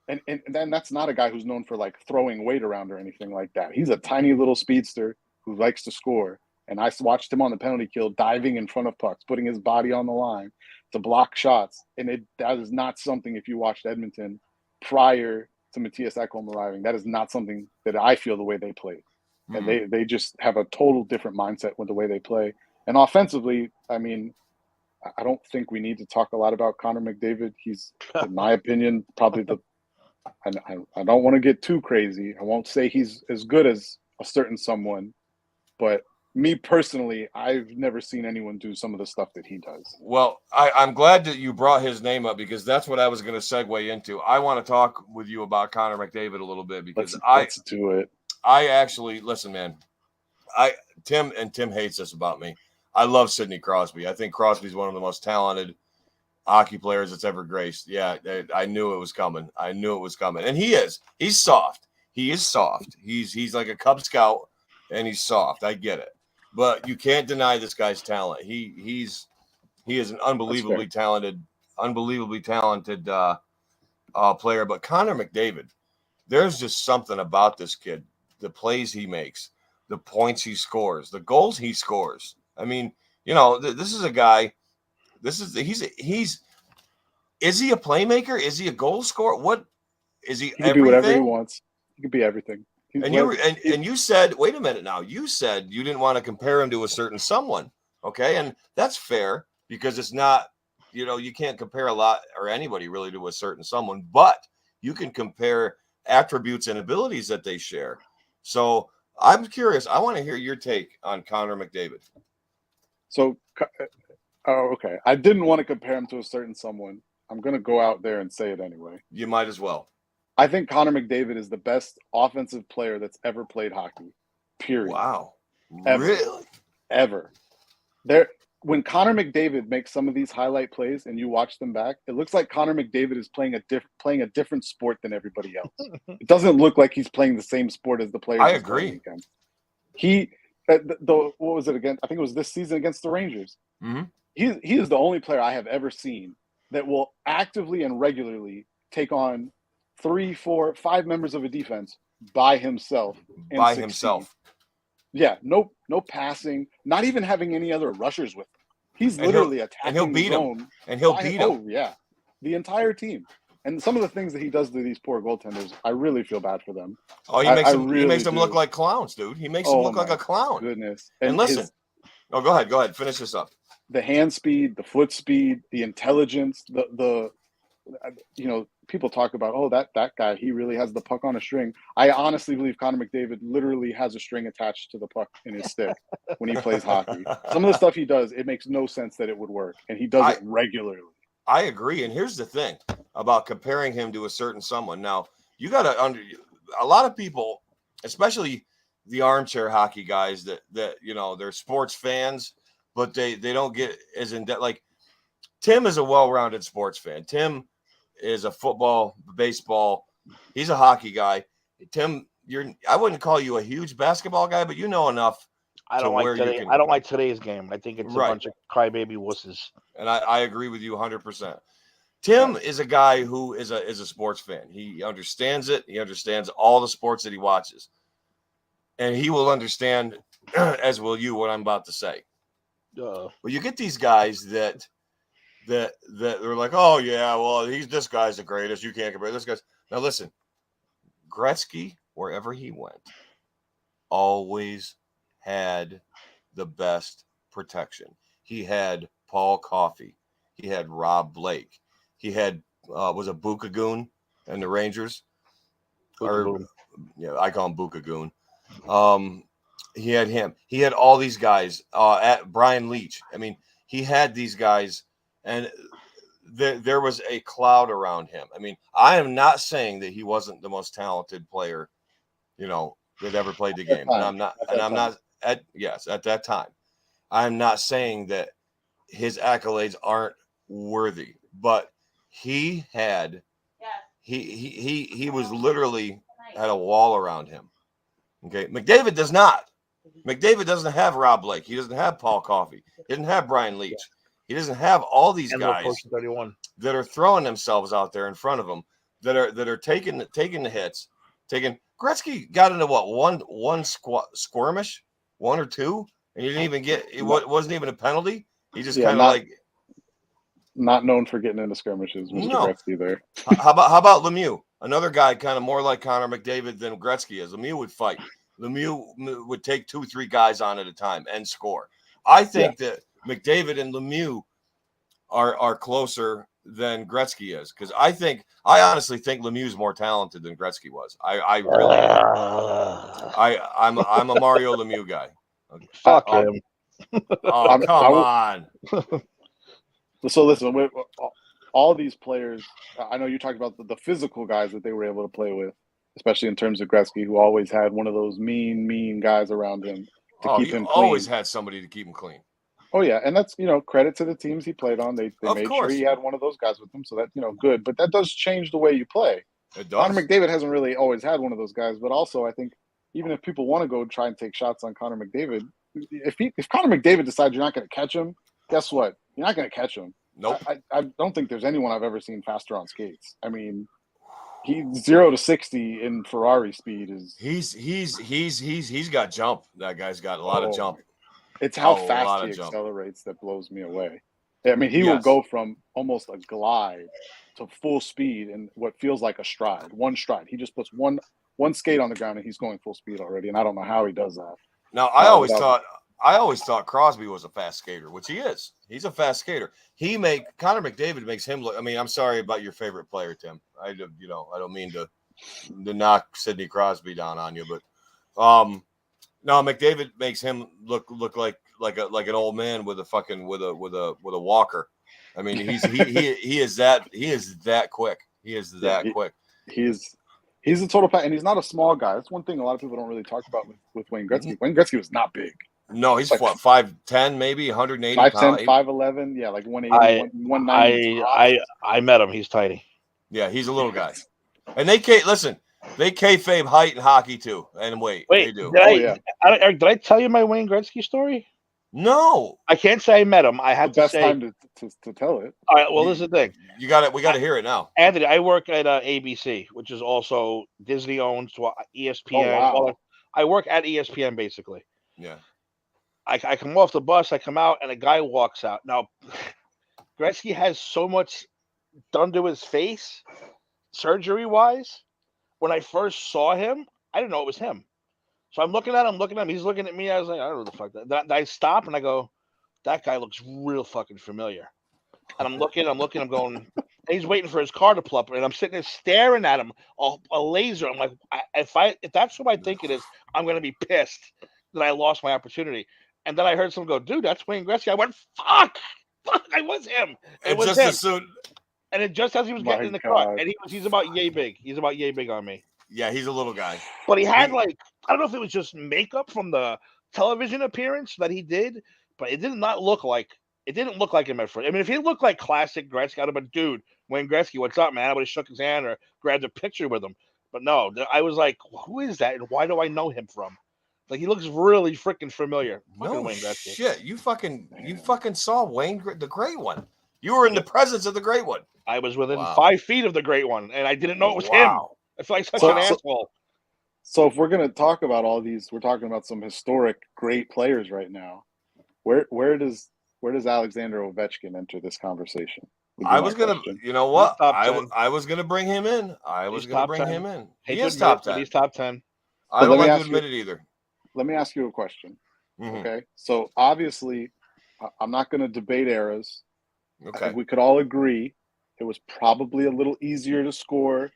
And then that's not a guy who's known for like throwing weight around or anything like that. He's a tiny little speedster who likes to score. And I watched him on the penalty kill, diving in front of pucks, putting his body on the line to block shots. And that is not something, if you watched Edmonton prior to Matthias Ekholm arriving, that is not something that I feel the way they play. And they just have a total different mindset with the way they play. And offensively, I mean, I don't think we need to talk a lot about Connor McDavid. He's, in my opinion, probably I don't want to get too crazy. I won't say he's as good as a certain someone, but me personally, I've never seen anyone do some of the stuff that he does. Well, I'm glad that you brought his name up because that's what I was going to segue into. I want to talk with you about Connor McDavid a little bit because let's do it. I actually listen, man. Tim hates this about me. I love Sidney Crosby. I think Crosby's one of the most talented hockey players that's ever graced. Yeah, I knew it was coming. And he is. He's soft. He is soft. He's like a Cub Scout, and he's soft. I get it. But you can't deny this guy's talent. He is an unbelievably talented player. But Connor McDavid, there's just something about this kid. The plays he makes, the points he scores, the goals he scores. I mean, you know, this is a guy. Is he a playmaker? Is he a goal scorer? What is he? He can do whatever he wants. He can be everything. And you said, wait a minute now. You said you didn't want to compare him to a certain someone. Okay, and that's fair because it's not. You know, you can't compare a lot or anybody really to a certain someone, but you can compare attributes and abilities that they share. So I'm curious. I want to hear your take on Connor McDavid. So. Oh, okay. I didn't want to compare him to a certain someone. I'm going to go out there and say it anyway. You might as well. I think Connor McDavid is the best offensive player that's ever played hockey, period. Wow. Really? Ever. When Connor McDavid makes some of these highlight plays and you watch them back, it looks like Connor McDavid is playing a different sport than everybody else. It doesn't look like he's playing the same sport as the players. I agree. What was it again? I think it was this season against the Rangers. Mm-hmm. He is the only player I have ever seen that will actively and regularly take on 3, 4, 5 members of a defense by himself. Yeah, no passing, not even having any other rushers with him. He's literally attacking. And he'll beat him. Oh, yeah. The entire team. And some of the things that he does to these poor goaltenders, I really feel bad for them. Oh, he makes them look like clowns, dude. He makes them look like a clown. Goodness. And listen. Go ahead. Finish this up. The hand speed, the foot speed, the intelligence, the people talk about, oh, that guy, he really has the puck on a string. I honestly believe Connor McDavid literally has a string attached to the puck in his stick when he plays hockey. Some of the stuff he does, it makes no sense that it would work, and he does it regularly. I agree. And here's the thing about comparing him to a certain someone. Now, you got to a lot of people, especially the armchair hockey guys that they're sports fans, but they don't get as in depth. Like Tim is a well-rounded sports fan. Tim is a football, baseball. He's a hockey guy. Tim, I wouldn't call you a huge basketball guy, but you know enough. I don't like today's game. I think it's a bunch of crybaby wusses. And I agree with you 100%. Tim is a guy who is a sports fan. He understands it. He understands all the sports that he watches. And he will understand, as will you, what I'm about to say. But you get these guys that they're like, oh, yeah, well, this guy's the greatest. You can't compare this guy's. Now, listen, Gretzky, wherever he went, always had the best protection. He had Paul Coffey. He had Rob Blake. He had, was it Bukagoon and the Rangers? I call him Bukagoon. He had him. He had all these guys at Brian Leach. I mean, he had these guys, and there was a cloud around him. I mean, I am not saying that he wasn't the most talented player, that ever played the game. And I'm not at that time. I'm not saying that his accolades aren't worthy, but he had he was literally had a wall around him. Okay, McDavid does not. McDavid doesn't have Rob Blake. He doesn't have Paul Coffey. He doesn't have Brian Leach. He doesn't have all these guys that are throwing themselves out there in front of him, that are taking the hits. Gretzky got into one skirmish, one or two, and he didn't even get it. Wasn't even a penalty. He just kind of not known for getting into skirmishes. Mr. Gretzky there. How about Lemieux? Another guy kind of more like Connor McDavid than Gretzky is. Lemieux would fight. Lemieux would take 2-3 guys on at a time and score. I think that McDavid and Lemieux are closer than Gretzky is, because I honestly think Lemieux's more talented than Gretzky was. I really I'm a Mario Lemieux guy. Fuck him. Oh, come on. So listen, with all these players, I know you talked about the physical guys that they were able to play with, especially in terms of Gretzky, who always had one of those mean guys around him to keep him clean. Always had somebody to keep him clean. Oh yeah, and that's credit to the teams he played on. They made sure he had one of those guys with him, so that good. But that does change the way you play. It does. Connor McDavid hasn't really always had one of those guys, but also I think even if people want to go try and take shots on Connor McDavid, if Connor McDavid decides you're not going to catch him, guess what? You're not going to catch him. Nope. I don't think there's anyone I've ever seen faster on skates. I mean, he 0 to 60 in Ferrari speed is. He's got jump. That guy's got a lot of jump. It's how fast he accelerates that blows me away. I mean, he will go from almost a glide to full speed in what feels like a stride. One stride. He just puts one skate on the ground and he's going full speed already. And I don't know how he does that. Now, I always thought Crosby was a fast skater, which he is. He's a fast skater. Connor McDavid makes him look. I mean, I'm sorry about your favorite player, Tim. I don't mean to knock Sidney Crosby down on you, but no, McDavid makes him look like an old man with a walker. I mean, he is that quick. He is that quick. He's a total and he's not a small guy. That's one thing a lot of people don't really talk about with Wayne Gretzky. Mm-hmm. Wayne Gretzky was not big. No, he's like, 5'10", maybe 180 5'10", 5'11", yeah, like 180, 190. I met him. He's tiny. Yeah, he's a little guy. And they kayfabe height in hockey too, and weight. They do. Did I tell you my Wayne Gretzky story? No, I can't say I met him. I had the to say time to tell it. All right. Well, this is the thing. We got to hear it now. Anthony, I work at ABC, which is also Disney owns ESPN. Oh, wow. I work at ESPN basically. Yeah. I come off the bus, I come out, and a guy walks out. Now, Gretzky has so much done to his face, surgery-wise. When I first saw him, I didn't know it was him. So I'm looking at him, he's looking at me. I was like, I don't know what the fuck. I stop, and I go, that guy looks real fucking familiar. And I'm looking, I'm going, and he's waiting for his car to pull up, and I'm sitting there staring at him, a laser. I'm like, if that's who I think it is, I'm gonna be pissed that I lost my opportunity. And then I heard someone go, dude, that's Wayne Gretzky. I went, fuck, I was him. It And was just him. as soon, And it just as he was getting My in the car, God. and he's about yay big. He's about yay big on me. yeah, he's a little guy. But he had like, I don't know if it was just makeup from the television appearance that he did, but it did not look like him at first. I mean, if he looked like classic Gretzky, I'd have been, dude, Wayne Gretzky, what's up, man? I would have shook his hand or grabbed a picture with him. But no, I was like, who is that, and why do I know him from? Like, he looks really freaking familiar. Fucking No Wayne Gretzky. shit, you fucking saw Wayne, the Great One. You were in the presence of the Great One. I was within Wow. 5 feet of the Great One, and I didn't know it was him. Wow. I feel like such So- an so- asshole. So if we're gonna talk about all these, we're talking about some historic great players right now. Where does Alexander Ovechkin enter this conversation? Would be I my was gonna, question. you know what? Top I 10. was gonna bring him in. I was He's gonna top bring 10. him in. Hate He to is admit, top but 10. he's top 10. I But don't let me like to ask you- admit it either. Let me ask you a question. Mhm. Okay, so obviously, I'm not going to debate eras. I Okay. think we could all agree it was probably a little easier to score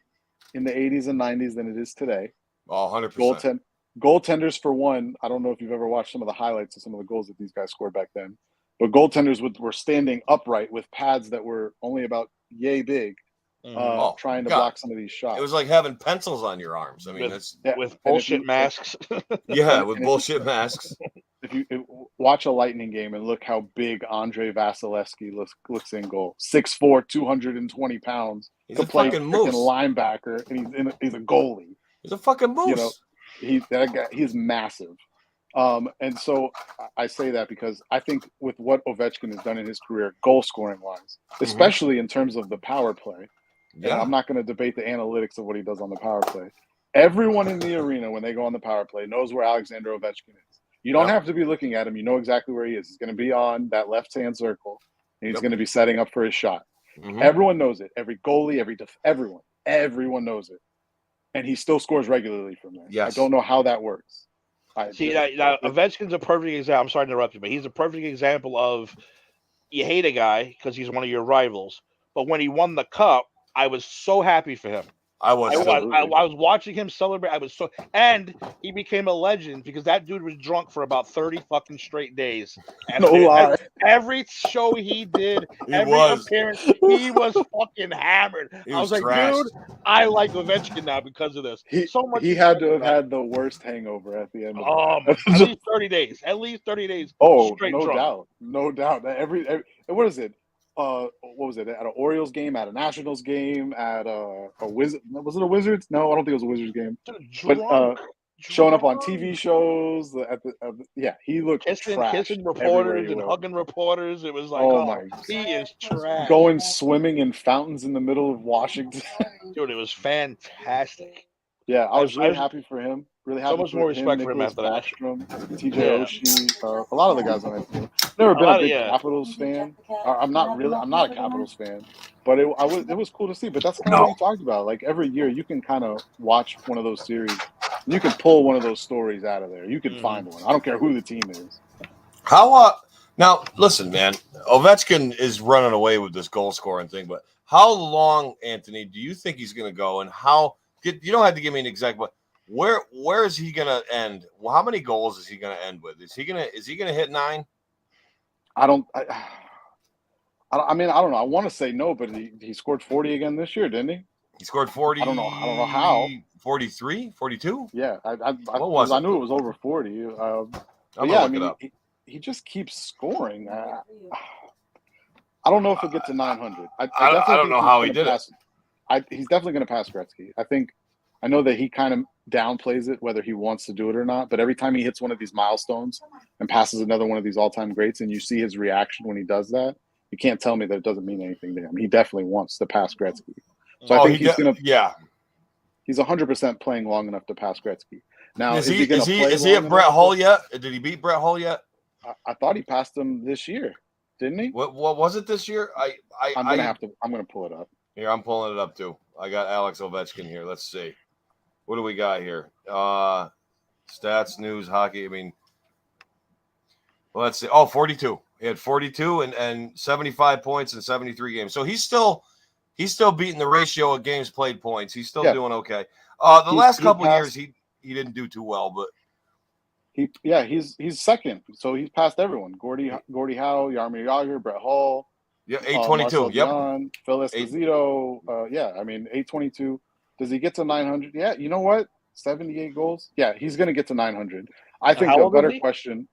in the 80s and 90s than it is today. Oh, 100%. Goaltenders, for one, I don't know if you've ever watched some of the highlights of some of the goals that these guys scored back then, but goaltenders were standing upright with pads that were only about yay big, Oh, trying to God. block some of these shots. It was like having pencils on your arms. I mean, With- that's Yeah, with and if bullshit you- masks. yeah, and with if you- bullshit masks. If you watch a Lightning game and look how big Andre Vasilevsky looks in goal, 6'4", 220 pounds, He's could a play fucking freaking moose. linebacker, and he's a goalie. He's a fucking moose. You know, that guy, he's massive. And so I say that because I think with what Ovechkin has done in his career, goal scoring wise, especially in terms of the power play, and yeah. I'm not going to debate the analytics of what he does on the power play. Everyone in the arena, when they go on the power play, knows where Alexander Ovechkin is. You don't Yep. have to be looking at him. You know exactly where he is. He's going to be on that left-hand circle, and he's Yep. going to be setting up for his shot. Mhm. Everyone knows it. Every goalie, everyone knows it. And he still scores regularly from there. Yes. I don't know how that works. See, now Ovechkin's a perfect example. I'm sorry to interrupt you, but he's a perfect example of you hate a guy because he's one of your rivals. But when he won the cup, I was so happy for him. I was. Absolutely. I was watching him celebrate. I was so, and he became a legend because that dude was drunk for about 30 fucking straight days. And No lie. every show he did, He every was. appearance, he was fucking hammered. He I was like, trashed. dude, I like Ovechkin now because of this. So much. He had to have respect for that. had the worst hangover at the end of At least 30 days. At least 30 days. Oh, straight no drunk. doubt. No doubt. Every what is it? What was it? At an Orioles game, at a Nationals game, at a Wizard? Was it a Wizards? No, I don't think it was a Wizards game. Dude, But showing up on drunk. TV shows yeah, he looked Kissing trashed everywhere reporters he and went. hugging reporters. It was like, Oh oh, my! he is trash. Going swimming in fountains in the middle of Washington. Dude, it was fantastic. Yeah, I was really I- happy for him. Really So happy much for more respect for him Nicholas after that. Backstrom, TJ Yeah. Oshie, a lot of the guys on that team. Never been lot a of- big yeah. Capitals fan. I'm not a Capitals fan, but it was cool to see. But that's kind of No. what you talked about. Like every year, you can kind of watch one of those series. You can pull one of those stories out of there. You can Mhm. find one. I don't care who the team is. How now listen, man, Ovechkin is running away with this goal scoring thing, but how long, Anthony, do you think he's gonna go, and you don't have to give me an exact, but where is he gonna end? Well, how many goals is he gonna end with? Is he gonna hit 9? I mean, I don't know. I want to say no, but he scored 40 again this year, didn't he? He scored 40. I don't know how. 43, 42. Yeah, I was it? knew it was over 40. I'm But gonna yeah, I look mean, it up. he just keeps scoring. I don't know if he'll get to 900. I definitely don't think know he's how gonna he did it. pass, he's definitely going to pass Gretzky. I know that he kind of downplays it, whether he wants to do it or not. But every time he hits one of these milestones and passes another one of these all-time greats, and you see his reaction when he does that, you can't tell me that it doesn't mean anything to him. He definitely wants to pass Gretzky. So I think Yeah. he's 100% playing long enough to pass Gretzky. Now, Is is he going to play is he long at Brett enough? Hull yet? Did he beat Brett Hull yet? I thought he passed him this year, didn't he? What was it this year? I'm gonna pull it up. Here, I'm pulling it up too. I got Alex Ovechkin here. Let's see. What do we got here? Stats, news, hockey. I mean, well, let's see. Oh, 42. He had 42 and 75 points in 73 games. So he's still beating the ratio of games played points. He's still doing okay. The last couple of years he didn't do too well, but he's second. So he's passed everyone. Gordie Howe, Jaromir Jagr, Brett Hall. Yeah, 822. Dion, Phil Esposito. I mean 822. Does he get to 900? Yeah, you know what? 78 goals. Yeah, he's going to get to 900. I think a better question.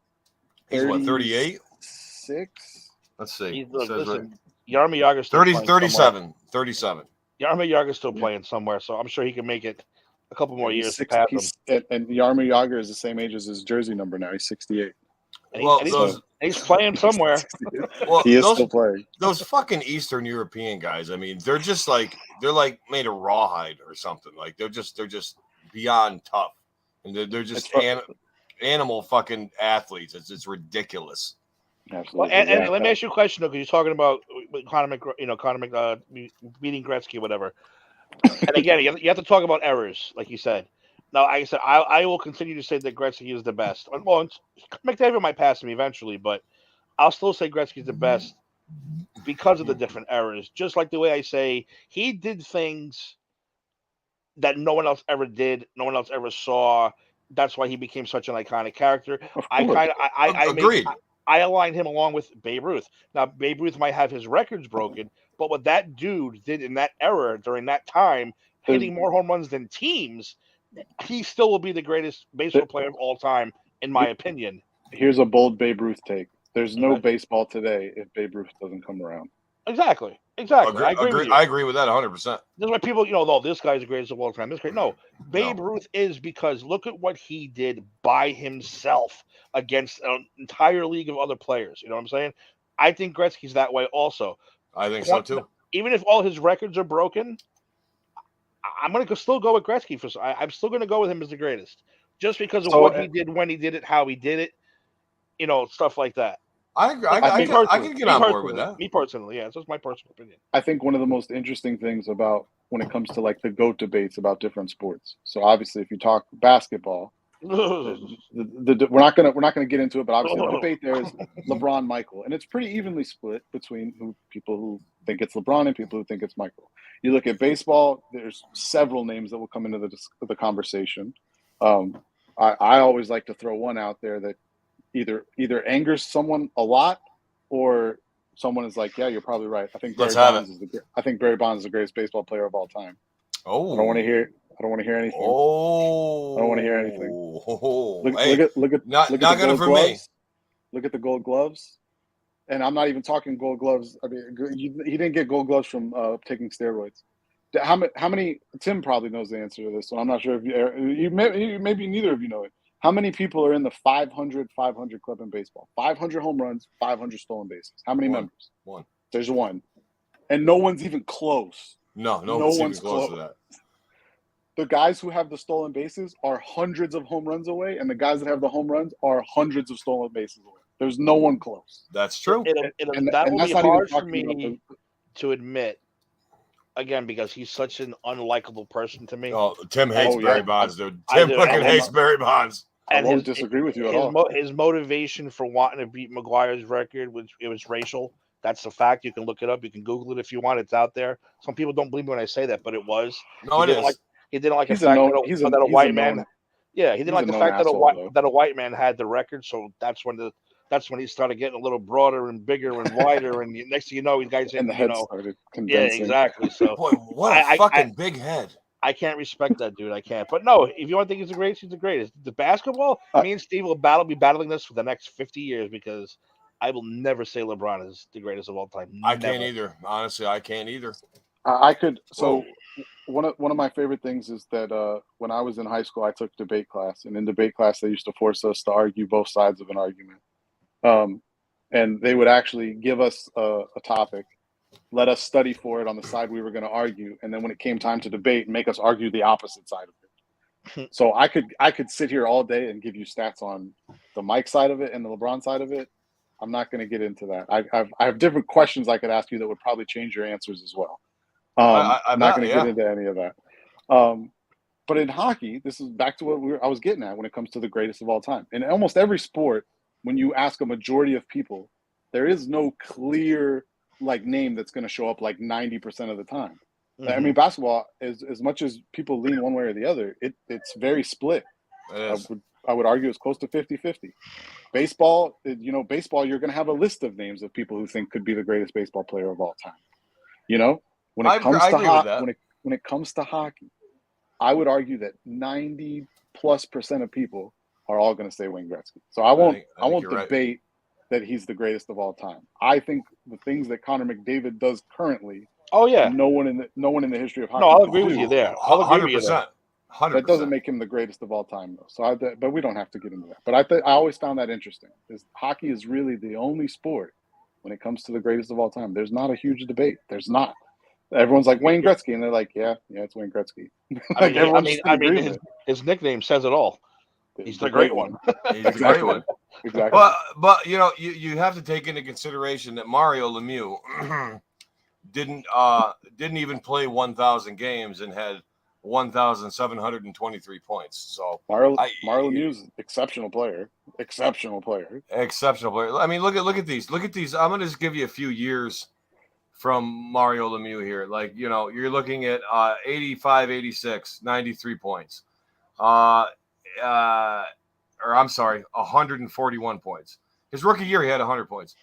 He's what, 38? 6. Let's see. Listen, Jaromir Jagr's still 37. 37. Jaromir Jagr's still playing somewhere, so I'm sure he can make it a couple more years to pass him. And Jaromir Jagr is the same age as his jersey number now. He's 68. He's playing somewhere. Well, he is still playing. Those fucking Eastern European guys. I mean, they're just like made of rawhide or something. Like they're just beyond tough, and they're just animal fucking athletes. It's ridiculous. Absolutely. Well, and let me ask you a question though, because you're talking about Conor beating Gretzky, or whatever. And again, you have to talk about errors, like you said. Now, like I said, I will continue to say that Gretzky is the best. Well, McDavid might pass him eventually, but I'll still say Gretzky's the best because of the different errors. Just like the way I say he did things that no one else ever did, no one else ever saw. That's why he became such an iconic character. Agreed. I aligned him along with Babe Ruth. Now, Babe Ruth might have his records broken, but what that dude did in that era during that time, hitting more home runs than teams, he still will be the greatest baseball player of all time, in my opinion. Here's a bold Babe Ruth take. There's no baseball today if Babe Ruth doesn't come around. Exactly. I agree with that 100%. That's why people, this guy's the greatest of all time. This great. No, Babe Ruth is, because look at what he did by himself against an entire league of other players. You know what I'm saying? I think Gretzky's that way also. I think so too. Even if all his records are broken, I'm going to still go with Gretzky. I'm still going to go with him as the greatest, just because of what he did, when he did it, how he did it, stuff like that. I can get on board with that. Me personally, yeah, it's just my personal opinion. I think one of the most interesting things about when it comes to like the GOAT debates about different sports. So obviously, if you talk basketball, we're not gonna get into it, but obviously the debate there is LeBron, Michael, and it's pretty evenly split between people who think it's LeBron and people who think it's Michael. You look at baseball, there's several names that will come into the conversation. I always like to throw one out there that either angers someone a lot, or someone is like, yeah, you're probably right. I think Barry Bonds is the greatest baseball player of all time. Oh, I don't want to hear anything. Oh, I don't want to hear anything. Look at not the good gold for gloves. me. Look at the gold gloves, and I'm not even talking gold gloves. I mean, he didn't get gold gloves from taking steroids. How many? Tim probably knows the answer to this, so I'm not sure if you maybe neither of you know it. How many people are in the 500 club in baseball? 500 home runs, 500 stolen bases. How many members? One. There's one. And no one's even close. No one's even close to that. The guys who have the stolen bases are hundreds of home runs away, and the guys that have the home runs are hundreds of stolen bases away. There's no one close. That's true. That will be hard for me to admit, again, because he's such an unlikable person to me. Oh, Tim hates Barry Bonds, dude. Tim fucking hates Barry Bonds. I won't disagree with you at all. His motivation for wanting to beat McGuire's record was racial. That's the fact. You can look it up. You can Google it if you want. It's out there. Some people don't believe me when I say that, but it was. No, it is. He didn't like the fact that a white man. Yeah, he didn't like the fact that a white man had the record. So that's when he started getting a little broader and bigger and wider. And next thing you know, guys and the head started condensing. Yeah, exactly. So boy, what a fucking big head. I can't respect that dude. I can't. But no, if you want to think he's the greatest, he's the greatest. The basketball, me and Steve will be battling this for the next 50 years, because I will never say LeBron is the greatest of all time. I can't either. Honestly, I can't either. I could. So one of my favorite things is that when I was in high school, I took debate class, and in debate class, they used to force us to argue both sides of an argument. And they would actually give us a topic, let us study for it on the side we were going to argue, and then when it came time to debate, make us argue the opposite side of it. So I could sit here all day and give you stats on the Mike side of it and the LeBron side of it. I'm not going to get into that. I have different questions I could ask you that would probably change your answers as well. I'm not going to get into any of that. But in hockey, this is back to what I was getting at when it comes to the greatest of all time. In almost every sport, when you ask a majority of people there is no clear like name that's going to show up like 90% of the time. Mm-hmm. I mean, basketball, as much as people lean one way or the other, it's very split. I would argue it's close to 50-50. Baseball, baseball, you're going to have a list of names of people who think could be the greatest baseball player of all time. When it comes to hockey, I would argue that 90+% of people are all going to say Wayne Gretzky. So I won't debate that he's the greatest of all time. I think the things that Connor McDavid does currently, no one in the history of hockey. No, I'll agree with you there. 100%. That doesn't make him the greatest of all time, though. So, but we don't have to get into that. But I always found that interesting. Hockey is really the only sport when it comes to the greatest of all time. There's not a huge debate. There's not. Everyone's like Wayne Gretzky, and they're like, yeah, it's Wayne Gretzky. His nickname says it all. He's the great one. He's the great one. Exactly. But you have to take into consideration that Mario Lemieux didn't even play 1,000 games and had 1,723 points. So Mario Lemieux's exceptional player. Exceptional player. I mean, look at these. I'm going to just give you a few years from Mario Lemieux here. Like, you're looking at 85, 86, 93 points. Or I'm sorry, 141 points. His rookie year, he had 100 points.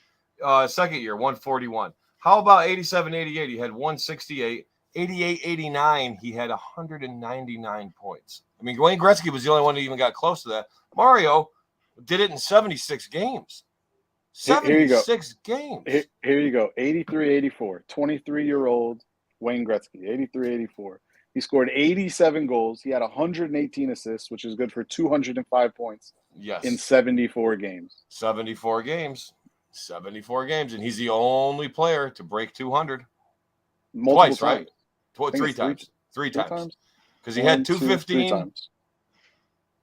Second year, 141. How about 87, 88? He had 168. 88, 89, he had 199 points. I mean, Wayne Gretzky was the only one who even got close to that. Mario did it in 76 games. 76 games. Here you go. 83-84. 23-year-old Wayne Gretzky. 83-84. He scored 87 goals. He had 118 assists, which is good for 205 points. Yes. In 74 games. 74 games. And he's the only player to break 200. Twice, right? Three times. Because he had 215.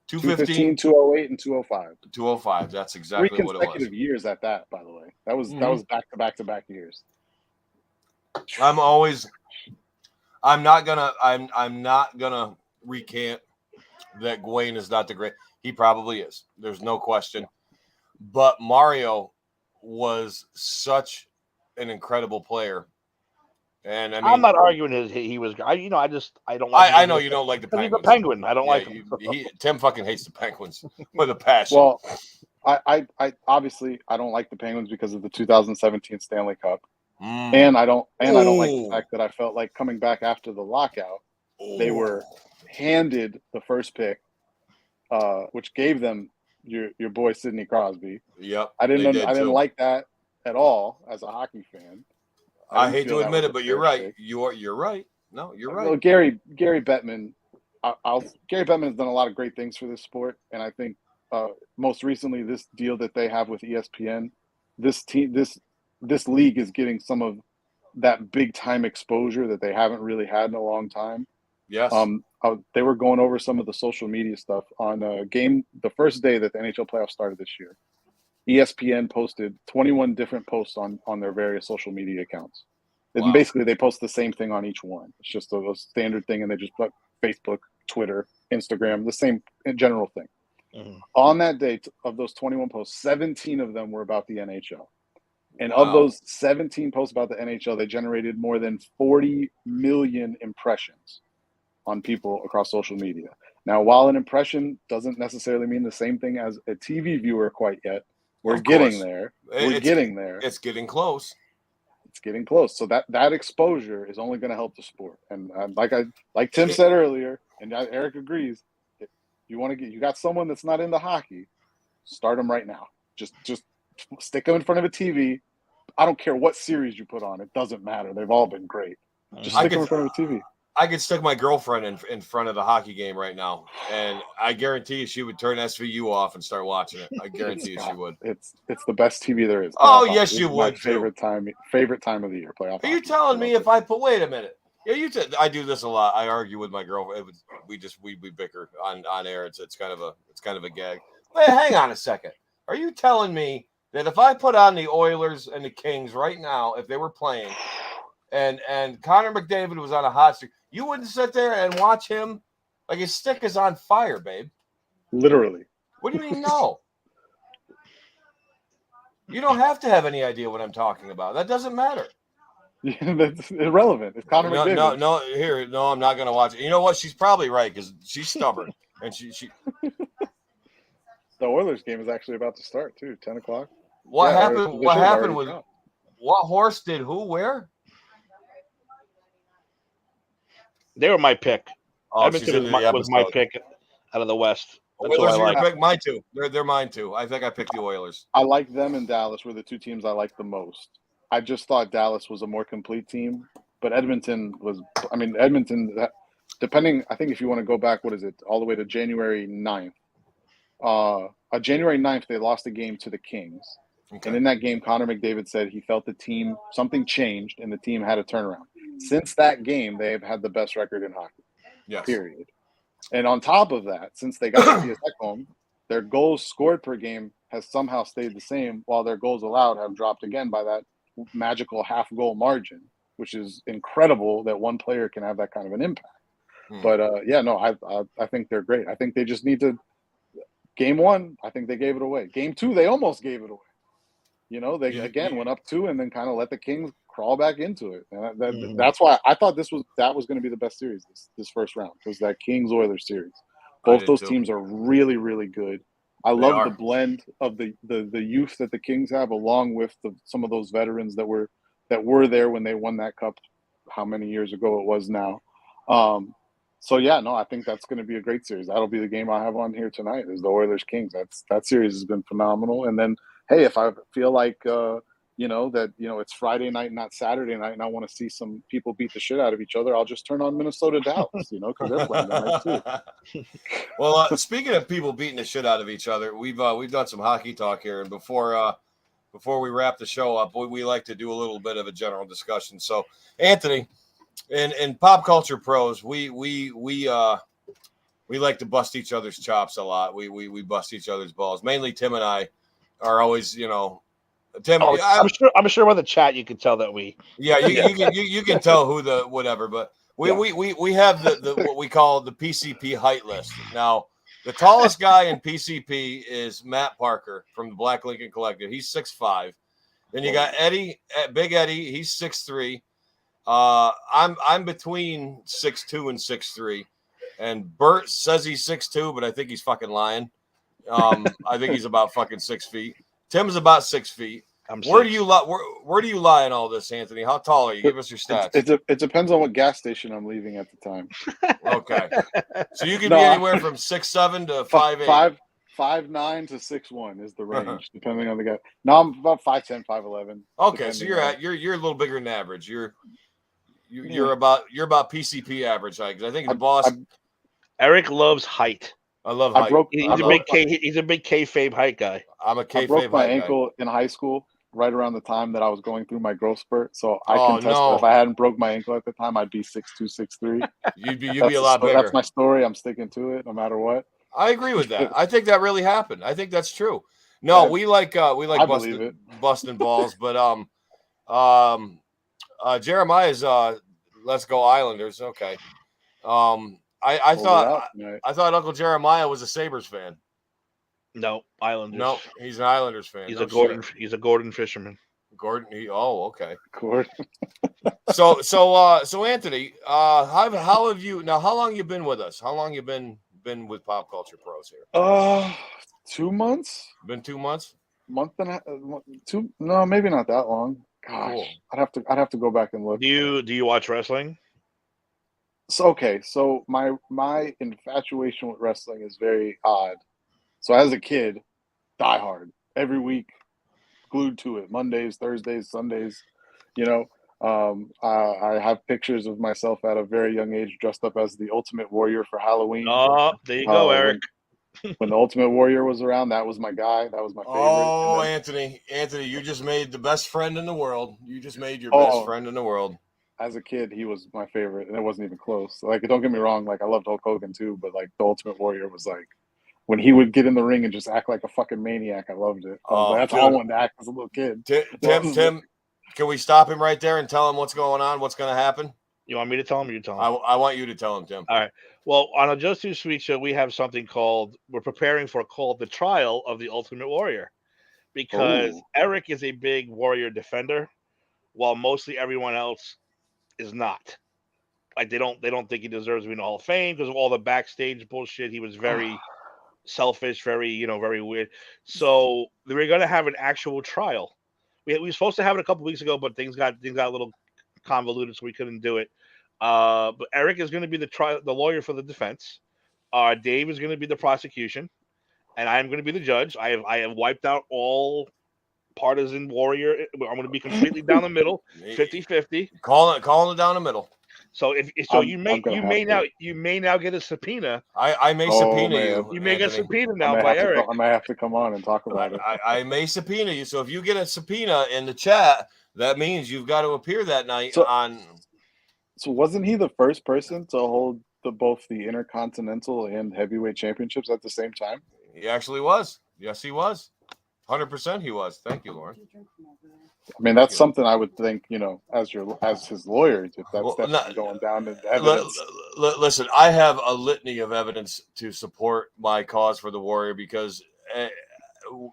215, 208, and 205. 205. That's exactly what it was. 3 consecutive years at that, by the way. That was back-to-back years. I'm not gonna recant that Wayne is not the great. He probably is. There's no question. But Mario was such an incredible player. And I mean, I'm not arguing he was. I don't like. I know you don't like the Penguins. He's a Penguin. I don't like him. Tim fucking hates the Penguins with a passion. Well, I obviously I don't like the Penguins because of the 2017 Stanley Cup, and I don't like the fact that I felt like coming back after the lockout, they were handed the first pick, which gave them your boy Sidney Crosby. Yep, I didn't like that at all as a hockey fan. I hate to admit it, but you're right. You're right. No, you're right. Well, Gary Bettman, Gary Bettman has done a lot of great things for this sport, and I think most recently this deal that they have with ESPN, this league is getting some of that big time exposure that they haven't really had in a long time. Yes. They were going over some of the social media stuff on the first day that the NHL playoffs started this year. ESPN posted 21 different posts on their various social media accounts. Wow. And basically, they post the same thing on each one. It's just a standard thing, and they just put Facebook, Twitter, Instagram, the same general thing. Mm-hmm. On that day of those 21 posts, 17 of them were about the NHL. And of those 17 posts about the NHL, they generated more than 40 million impressions on people across social media. Now, while an impression doesn't necessarily mean the same thing as a TV viewer quite yet, we're getting there. It's getting close. It's getting close. So that exposure is only going to help the sport. And like Tim said earlier, and Eric agrees, if you got someone that's not into hockey, start them right now. Just stick them in front of a TV. I don't care what series you put on. It doesn't matter. They've all been great. Just stick them in front of a TV. I could stick my girlfriend in front of the hockey game right now, and I guarantee you she would turn SVU off and start watching it. I guarantee you she would. It's the best TV there is. Oh, yes, you would. Favorite time of the year. Playoff. Are you telling me if I put? Wait a minute. Yeah, I do this a lot. I argue with my girlfriend. We bicker on air. It's kind of a gag. Wait, hang on a second. Are you telling me that if I put on the Oilers and the Kings right now, if they were playing, and Connor McDavid was on a hot streak, you wouldn't sit there and watch him like his stick is on fire, babe? Literally. What do you mean no? You don't have to have any idea what I'm talking about. That doesn't matter. Yeah, that's irrelevant. It's Connor McDavid. No, I'm not going to watch it. You know what? She's probably right because she's stubborn. And she The Oilers game is actually about to start too. 10 o'clock. What Yeah, happened? they What should have happened already with come. what horse did who? Where? They were my pick. Oh, she's Edmonton into the was my episode. pick out of the West. That's what Oilers I are like. your pick. Mine too. They're mine too. I think I picked the Oilers. I like them and Dallas were the two teams I liked the most. I just thought Dallas was a more complete team, but Edmonton was. I mean, Edmonton. Depending, I think if you want to go back, what is it, all the way to January 9th. January 9th, they lost a game to the Kings. Okay. And in that game, Connor McDavid said he felt the team, something changed, and the team had a turnaround. Since that game, they have had the best record in hockey, Yes. period. And on top of that, since they got Mattias Ekholm, their goals scored per game has somehow stayed the same, while their goals allowed have dropped again by that magical half-goal margin, which is incredible that one player can have that kind of an impact. But, I think they're great. I think they just need to – Game 1, I think they gave it away. Game 2, they almost gave it away. You know, they again went up 2 and then kind of let the Kings crawl back into it. And that's why I thought that was going to be the best series this first round, was that Kings-Oilers series. Both those teams are really, really good. I love the blend of the youth that the Kings have, along with some of those veterans that were there when they won that cup. How many years ago it was now? I think that's going to be a great series. That'll be the game I have on here tonight, is the Oilers Kings. That series has been phenomenal. And then, hey, if I feel like it's Friday night, not Saturday night, and I want to see some people beat the shit out of each other, I'll just turn on Minnesota Dallas, because they're playing tonight too. Well, speaking of people beating the shit out of each other, we've done some hockey talk here, and before we wrap the show up, we like to do a little bit of a general discussion. So, Anthony. In pop culture pros, we like to bust each other's chops a lot. We bust each other's balls. Mainly Tim and I are always, Tim. I'm sure by the chat you can tell that we. Yeah, you can tell who the whatever, but we have the what we call the PCP height list. Now, the tallest guy in PCP is Matt Parker from the Black Lincoln Collective. He's 6'5". Then you got Big Eddie. He's 6'3". I'm between 6'2" and 6'3", and Bert says he's 6'2", but I think he's fucking lying. I think he's about fucking 6 feet. Tim's about 6 feet. Where do you lie? Where do you lie in all this, Anthony? How tall are you? Give us your stats. It depends on what gas station I'm leaving at the time. Okay, so you can be anywhere from 6'7" to 5'8". 5'9" to 6'1" is the range, depending on the guy. No, I'm about 5'10", 5'11". Okay, so you're a little bigger than average. You're about PCP average height, because I think the boss. Eric loves height. I love height. He's a big kayfabe height guy. I'm a kayfabe height guy. I broke my ankle in high school, right around the time that I was going through my growth spurt. So I can test that if I hadn't broke my ankle at the time, I'd be 6'2", 6'3". You'd be a lot bigger. That's my story. I'm sticking to it, no matter what. I agree with that. I think that really happened. I think that's true. No, we like busting balls, but Jeremiah's Let's Go Islanders. Okay. I thought Uncle Jeremiah was a Sabres fan. No, Islanders. No, he's an Islanders fan. He's a Gordon fisherman. Gordon. Okay. Gordon. So Anthony, how have you now? How long you been with us? How long you been with Pop Culture Pros here? 2 months. Been 2 months. Month and a half. Two? No, maybe not that long. Gosh, cool. I'd have to go back and look. Do you watch wrestling? So my infatuation with wrestling is very odd. So as a kid, Die Hard every week, glued to it. Mondays, Thursdays, Sundays. I have pictures of myself at a very young age dressed up as the Ultimate Warrior for Halloween. Oh, there you go, Eric. When the Ultimate Warrior was around, that was my guy. That was my favorite. Oh, Anthony, you just made the best friend in the world. You just made your best friend in the world. As a kid, he was my favorite, and it wasn't even close. Like, don't get me wrong. Like, I loved Hulk Hogan too, but like the Ultimate Warrior was like, when he would get in the ring and just act like a fucking maniac, I loved it. That's how I wanted to act as a little kid. Tim, can we stop him right there and tell him what's going on? What's going to happen? You want me to tell him, or you tell him? I want you to tell him, Tim. All right. Well, on a Just Too Sweet show, we have something called the trial of the Ultimate Warrior. because Ooh. Eric is a big Warrior defender, while mostly everyone else is not. Like they don't think he deserves to be in the Hall of Fame because of all the backstage bullshit. He was very selfish, very very weird. So we're gonna have an actual trial. We were supposed to have it a couple weeks ago, but things got a little convoluted, so we couldn't do it. But Eric is going to be the lawyer for the defense. Dave is going to be the prosecution, and I am going to be the judge. I have wiped out all partisan Warrior. I'm going to be completely down the middle, 50-50. Calling it down the middle. So you may now get a subpoena. I may subpoena you. You may get Anthony. subpoena now by Eric. I might have to come on and talk about it. I may subpoena you. So if you get a subpoena in the chat, that means you've got to appear that night on. So wasn't he the first person to hold both the Intercontinental and Heavyweight Championships at the same time? He actually was. Yes, he was. 100% he was. Thank you, Lauren. I mean, that's something I would think, as his lawyer, if that's going down in evidence. Listen, I have a litany of evidence to support my cause for the Warrior because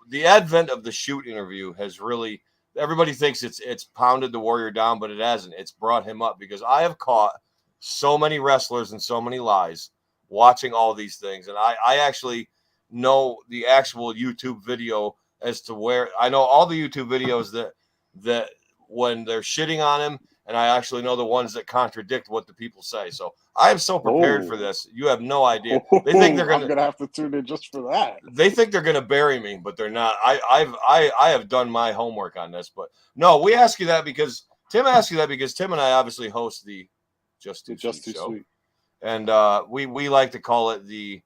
the advent of the shoot interview has really, everybody thinks it's pounded the Warrior down, but it hasn't. It's brought him up because I have caught so many wrestlers and so many lies watching all these things. And I actually know the actual YouTube video as to where I know all the YouTube videos that when they're shitting on him, and I actually know the ones that contradict what the people say. So I am so prepared for this. You have no idea. They think they're I'm gonna have to tune in just for that. They think they're gonna bury me, but they're not. I have done my homework on this, but no, we ask you that because Tim asked you that because Tim and I obviously host the Just Too Sweet, and we like to call it the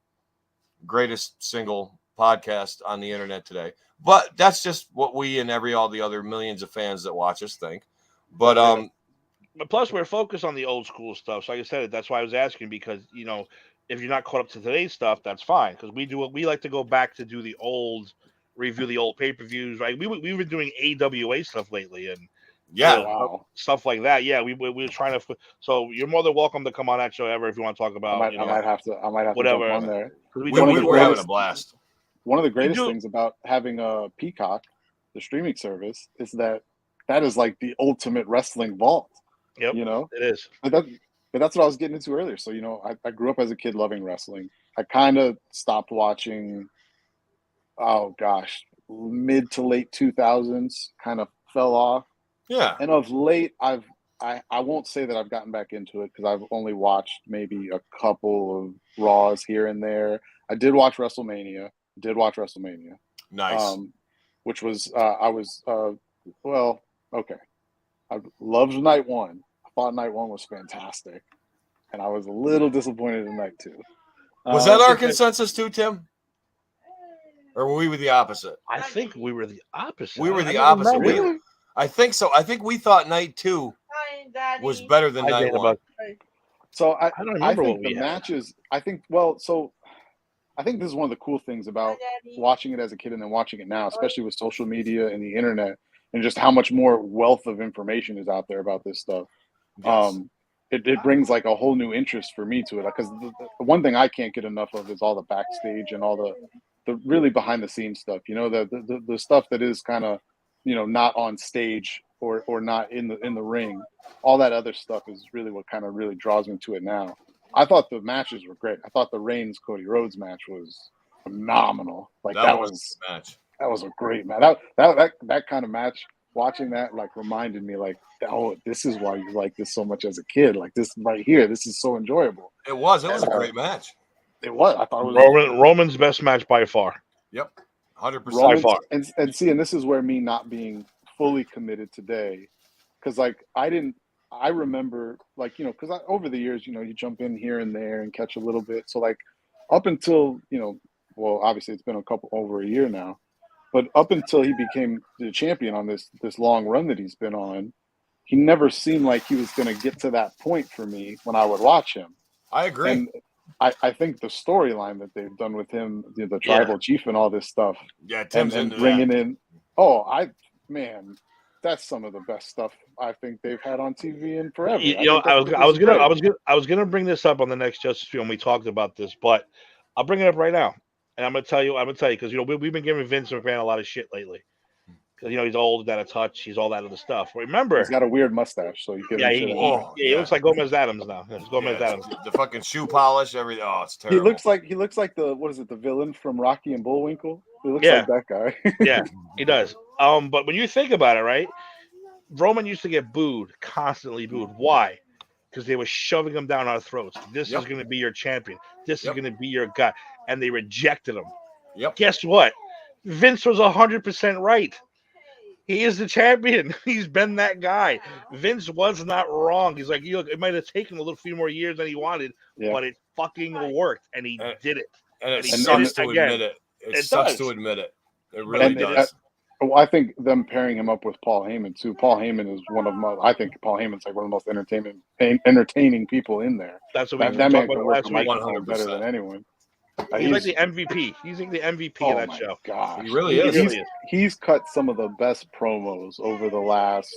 greatest single podcast on the internet today. But that's just what we and all the other millions of fans that watch us think. But plus we're focused on the old school stuff. So like I said, that's why I was asking because if you're not caught up to today's stuff, that's fine because we like to go back to do the old review the old pay-per-views. Right? We've been doing AWA stuff lately and stuff like that. Yeah, we're trying to. So you're more than welcome to come on that show ever if you want to talk about. I might have to whatever. Jump on there. We're having a blast. One of the greatest things about having a Peacock, the streaming service, is that is like the ultimate wrestling vault. Yep, it is. But that's what I was getting into earlier. So I grew up as a kid loving wrestling. I kind of stopped watching. Oh gosh, mid to late 2000s, kind of fell off. Yeah. And of late, I won't say that I've gotten back into it because I've only watched maybe a couple of Raws here and there. I did watch WrestleMania. Nice. Which was okay. I loved night one. I thought night one was fantastic, and I was a little disappointed in night two. Was that our consensus too, Tim? Or were we the opposite? I think we were the opposite. We were the opposite. I think so. I think we thought night two was better than night one. So I don't remember think what we the had. matches. I think this is one of the cool things about watching it as a kid and then watching it now, especially with social media and the internet, and just how much more wealth of information is out there about this stuff. Yes. It brings like a whole new interest for me to it because the one thing I can't get enough of is all the backstage and all the really behind the scenes stuff. The stuff that is kind of not on stage or not in the ring. All that other stuff is really what kind of really draws me to it now. I thought the matches were great. I thought the Reigns Cody Rhodes match was phenomenal. Like that was a match. That was a great match. That kind of match. Watching that reminded me this is why you like this so much as a kid. Like this right here, this is so enjoyable. It was a great match. It was. I thought it was Roman's best match by far. Yep, 100% by far. And this is where me not being fully committed today, because I remember because over the years you jump in here and there and catch a little bit. So up until obviously it's been over a year now. But up until he became the champion on this long run that he's been on, he never seemed like he was going to get to that point for me when I would watch him. I agree. And I think the storyline that they've done with him, the tribal chief and all this stuff. Yeah, Tim's and into bringing that. in, that's some of the best stuff I think they've had on TV in forever. I was gonna bring this up on the next Justice Film. We talked about this, but I'll bring it up right now. And I'm gonna tell you because we've been giving Vince McMahon a lot of shit lately. because he's old, out of touch, he's all that other stuff. Remember, He's got a weird mustache, so you give yeah, him shit. he looks like Gomez Adams now. It's Gomez Yeah, Adams. the fucking shoe polish, everything. Oh, it's He terrible. looks like the what is it, the villain from Rocky and Bullwinkle? He looks Yeah. like that guy. Yeah, he does. But when you think about it, right, Roman used to get booed, constantly booed. Why? Because they were shoving him down our throats. This is going to be your champion. This is going to be your guy, and they rejected him. Yep. Guess what? Vince was 100% right. He is the champion. He's been that guy. Vince was not wrong. He's like, look, it might have taken a little few more years than he wanted, but it fucking worked, and he did it. And it he sucks did to again. admit it. It It sucks does. to admit it. It really does. Well, I think them pairing him up with Paul Heyman too. Paul Heyman is one of my. I think Paul Heyman's like one of the most entertaining people in there. That's what we that man talked can about work last a week. microphone better than anyone. He's like the MVP. He's like the MVP of that show. Gosh. He really is. He's cut some of the best promos over the last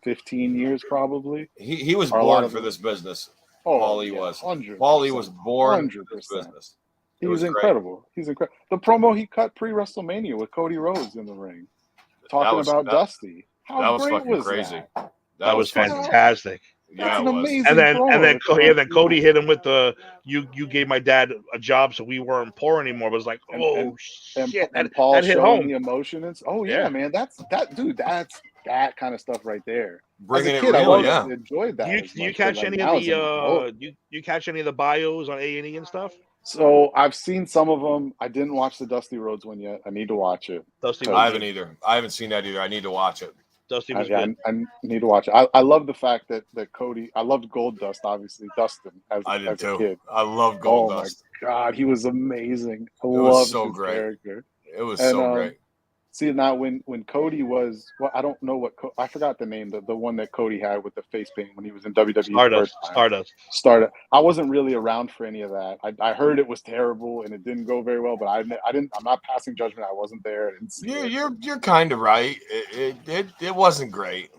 15 years probably. He was born for this business. Paulie was. Paulie was born for this business. He was incredible. He's incredible. The promo he cut pre-WrestleMania with Cody Rhodes in the ring, talking about Dusty. How great was crazy. That was fantastic. That's an amazing and then promo. and then Cody hit him with the you gave my dad a job so we weren't poor anymore. It was like, shit, and Paul that hit showing home. the emotion. Man, that's that kind of stuff right there. Bringing As a kid, it real, I enjoyed that. Do you catch any of the you catch any of the bios on A&E and stuff? So I've seen some of them. I didn't watch the Dusty Rhodes one yet. I need to watch it. I haven't either. I haven't seen that either. I need to watch it. Dusty was good. I need to watch it. I love the fact that Cody. I loved Gold Dust, obviously Dustin as a kid. I love Gold Dust. Oh my god, he was amazing. It was so great. Character. It was so great. See now when Cody was I don't know what I forgot the name the one that Cody had with the face paint when he was in WWE. Stardust. I wasn't really around for any of that. I heard it was terrible and it didn't go very well, but I didn't. I'm not passing judgment. I wasn't there. I didn't see you're kind of right. It wasn't great.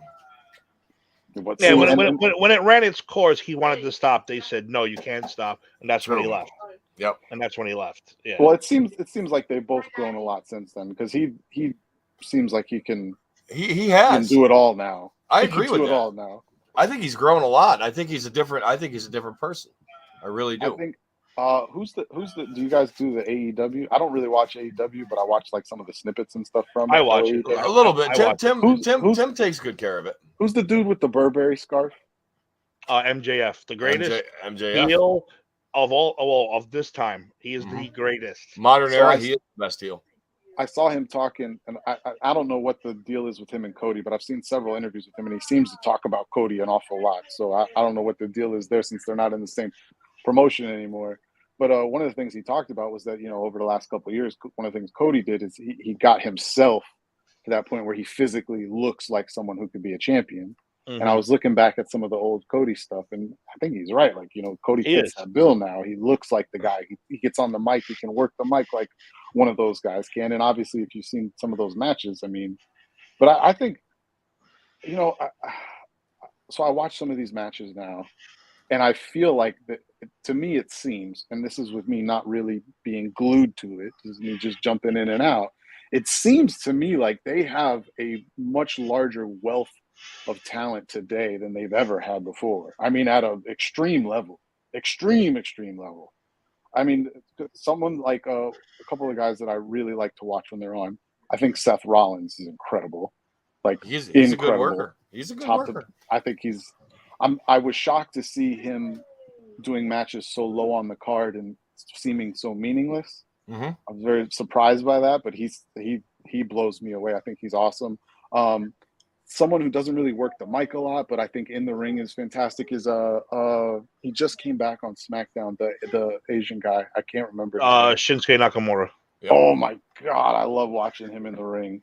Yeah, when it ran its course, he wanted to stop. They said no, you can't stop, and that's when he left. Yep. And that's when he left. Yeah. Well, it seems like they've both grown a lot since then because he seems like he can do it all now. I agree with that. It all now. I think he's grown a lot. I think he's a different person. I really do. I think who's the do you guys do the AEW? I don't really watch AEW, but I watch like some of the snippets and stuff from it. I watch it a little bit. Tim takes good care of it. Who's the dude with the Burberry scarf? MJF, the greatest MJF. heel of of this time. He is the greatest. Modern era, he is the best heel. I saw him talking, and I don't know what the deal is with him and Cody, but I've seen several interviews with him, and he seems to talk about Cody an awful lot. So I don't know what the deal is there since they're not in the same promotion anymore. But one of the things he talked about was that, over the last couple of years, one of the things Cody did is he got himself to that point where he physically looks like someone who could be a champion. Mm-hmm. And I was looking back at some of the old Cody stuff, and I think he's right. Like, Cody fits that bill now. He looks like the guy. He gets on the mic. He can work the mic like one of those guys can. And obviously, if you've seen some of those matches, but I think, so I watch some of these matches now, and I feel like that to me, it seems, and this is with me not really being glued to it, this is me just jumping in and out. It seems to me like they have a much larger wealth of talent today than they've ever had before. At an extreme level. Someone like a couple of guys that I really like to watch when they're on. I think Seth Rollins is incredible. Like he's incredible. A good worker. He's a good worker. I think I was shocked to see him doing matches so low on the card and seeming so meaningless. Mm-hmm. I was very surprised by that, but he blows me away. I think he's awesome. Someone who doesn't really work the mic a lot, but I think in the ring is fantastic. Is he just came back on SmackDown? The Asian guy, I can't remember. Shinsuke Nakamura. Yep. Oh my god, I love watching him in the ring.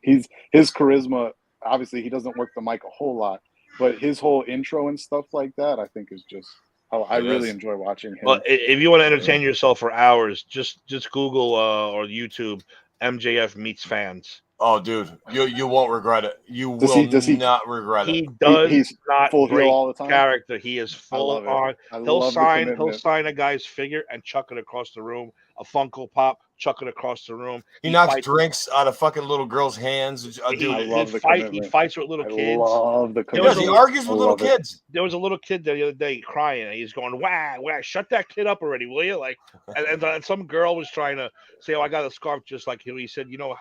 His charisma. Obviously, he doesn't work the mic a whole lot, but his whole intro and stuff like that, I think is just. I really enjoy watching him. Well, if you want to entertain yourself for hours, just Google or YouTube MJF meets fans. Oh, dude, you won't regret it. You will not regret it. He does he's not full break heel all the time. Character. He is full on. He'll sign a guy's figure and chuck it across the room a Funko Pop, chuck it across the room. He knocks fights. drinks out of fucking little girls' hands. He, I love the he commitment. fights with little I kids. love the There was commitment. He argues I with little love it. kids. There was a little kid the other day crying, and he's going, "Wah, wah, shut that kid up already, will you?" Like, and some girl was trying to say, "Oh, I got a scarf just like him." He said, "You know,"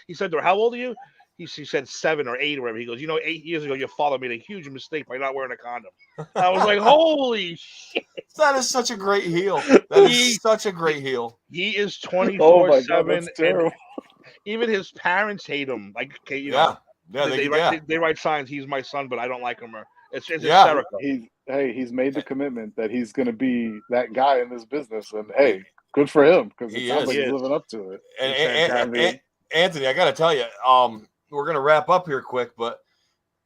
he said to her, "How old are you?" She said 7 or 8 or whatever. He goes, "You know, 8 years ago, your father made a huge mistake by not wearing a condom." I was like, "Holy shit!" That is such a great heel. That is such a great heel. He is Oh my God, 24/7, that's and terrible. even his parents hate him. Like, okay, Yeah, they write signs. He's my son, but I don't like him. Or it's Yeah. hysterical. He's made the commitment that he's going to be that guy in this business, and hey, good for him because it He sounds is. like He he's is. living up to it. And Anthony, I got to tell you, we're gonna wrap up here quick, but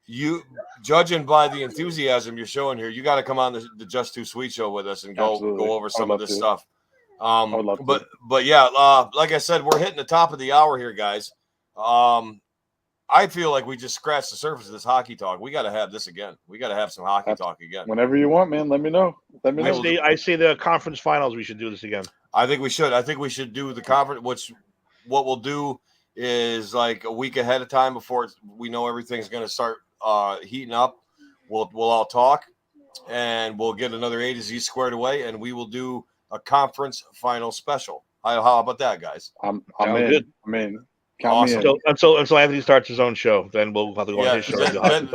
you, judging by the enthusiasm you're showing here, you got to come on the Just Too Sweet show with us and Absolutely. go over I some would of love this to. stuff. I would love to. But yeah, like I said, we're hitting the top of the hour here, guys. I feel like we just scratched the surface of this hockey talk. We got to have this again. We got to have some hockey talk again. Whenever you want, man, let me know. Let me know. I say the conference finals. We should do this again. I think we should. I think we should do the conference. What we'll do is like a week ahead of time before we know everything's going to start heating up. We'll all talk, and we'll get another A to Z squared away, and we will do a conference final special. How about that, guys? I'm Sounds in. good. I'm in. Count Awesome. me in. Until Anthony starts his own show, then we'll have to go on his show.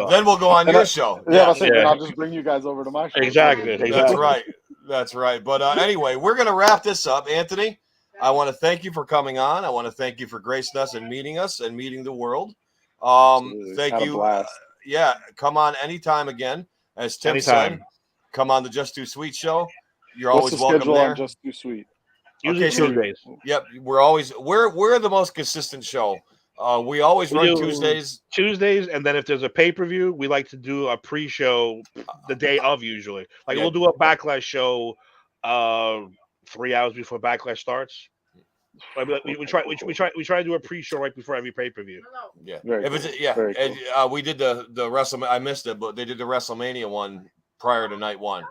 Then we'll go on your show. Yeah, I'll say, then I'll just bring you guys over to my show. Exactly. That's right. That's right. But anyway, we're going to wrap this up. Anthony, I want to thank you for coming on. I want to thank you for gracing us and meeting the world. Thank Had a you. blast. Yeah, come on anytime again. As Tim said, come on the Just Too Sweet show. You're What's always the welcome schedule there. on Just Too Sweet? Usually Tuesdays. Yep, we're the most consistent show. We always run Tuesdays. And then if there's a pay-per-view, we like to do a pre-show the day of usually. Like we'll do a Backlash show 3 hours before Backlash starts. We try to do a pre-show right before every pay-per-view. Yeah. Very If it's cool. Very cool. and we did the WrestleMania. I missed it, but they did the WrestleMania one prior to night one,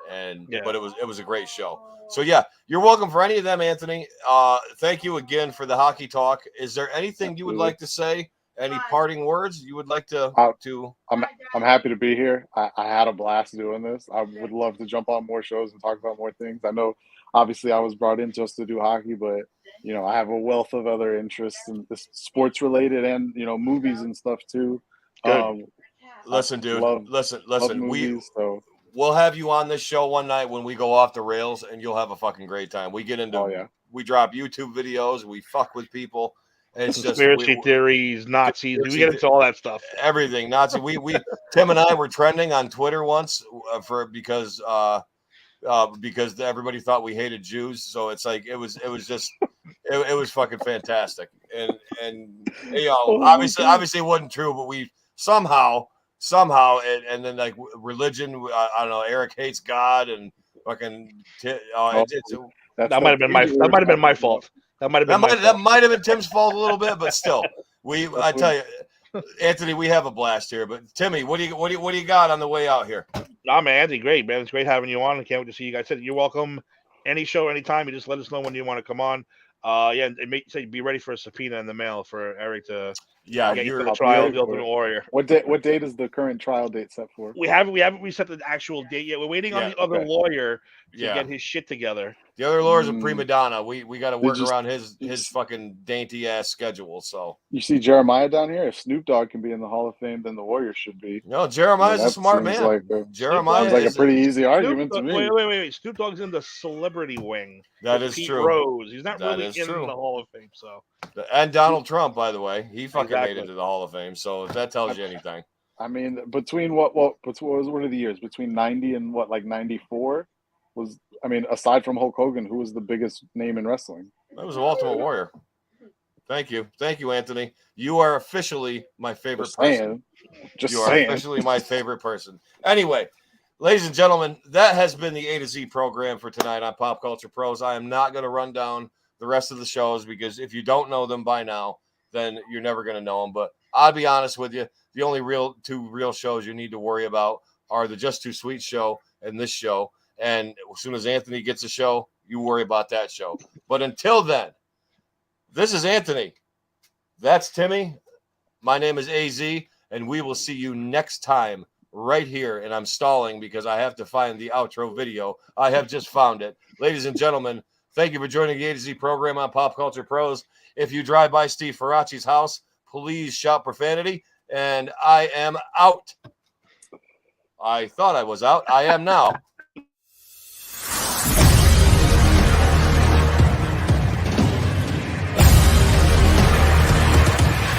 but it was a great show. So yeah, you're welcome for any of them, Anthony. Thank you again for the hockey talk. Is there anything you would like to say? Any parting words you would like to? I'm happy to be here. I had a blast doing this. I would love to jump on more shows and talk about more things. I know, obviously, I was brought in just to do hockey, but I have a wealth of other interests and sports related, and movies and stuff too. Listen, dude. Listen. Love movies, We'll have you on this show one night when we go off the rails, and you'll have a fucking great time. We get into, we drop YouTube videos, we fuck with people. It's conspiracy theories, Nazis. We get into all that stuff. Everything Nazi. We Tim and I were trending on Twitter once because everybody thought we hated Jews. So it's like it was fucking fantastic. And obviously it wasn't true, but we somehow and then like religion, I don't know, Eric hates God and fucking that might have been my fault. That might have been Tim's fault a little bit, but still, I tell you, Anthony, we have a blast here. But Timmy, what do you got on the way out here? Nah, man, Anthony, great, man. It's great having you on. I can't wait to see you guys. You're welcome. Any show, anytime. You just let us know when you want to come on. And be ready for a subpoena in the mail for Eric to get you to the trial of the Ultimate Warrior. What date is the current trial date set for? We haven't reset the actual date yet. We're waiting on the other lawyer to get his shit together. The other lawyer's a prima donna. We got to work around his fucking dainty ass schedule. So you see Jeremiah down here. If Snoop Dogg can be in the Hall of Fame, then the Warrior should be. No, Jeremiah's a smart man. Jeremiah is like a pretty easy argument to me. Wait. Snoop Dogg's in the celebrity wing. That is Pete true. Rose. He's not really in the Hall of Fame. So and Donald Trump, by the way, he fucking made it to the Hall of Fame. So if that tells you anything. I mean, between what are the years? Between 90 and 94 was, I mean, aside from Hulk Hogan, who was the biggest name in wrestling? That was the Ultimate Warrior. Thank you, Anthony. You are officially my favorite person. You are officially my favorite person. Anyway, ladies and gentlemen, that has been the A to Z program for tonight on Pop Culture Pros. I am not going to run down the rest of the shows because if you don't know them by now, then you're never going to know them. But I'll be honest with you, the only two real shows you need to worry about are the Just Too Sweet show and this show. And as soon as Anthony gets a show, you worry about that show. But until then, this is Anthony. That's Timmy. My name is AZ, and we will see you next time right here. And I'm stalling because I have to find the outro video. I have just found it. Ladies and gentlemen, thank you for joining the A2Z program on Pop Culture Pros. If you drive by Steve Faraci's house, please shout profanity. And I am out. I thought I was out. I am now.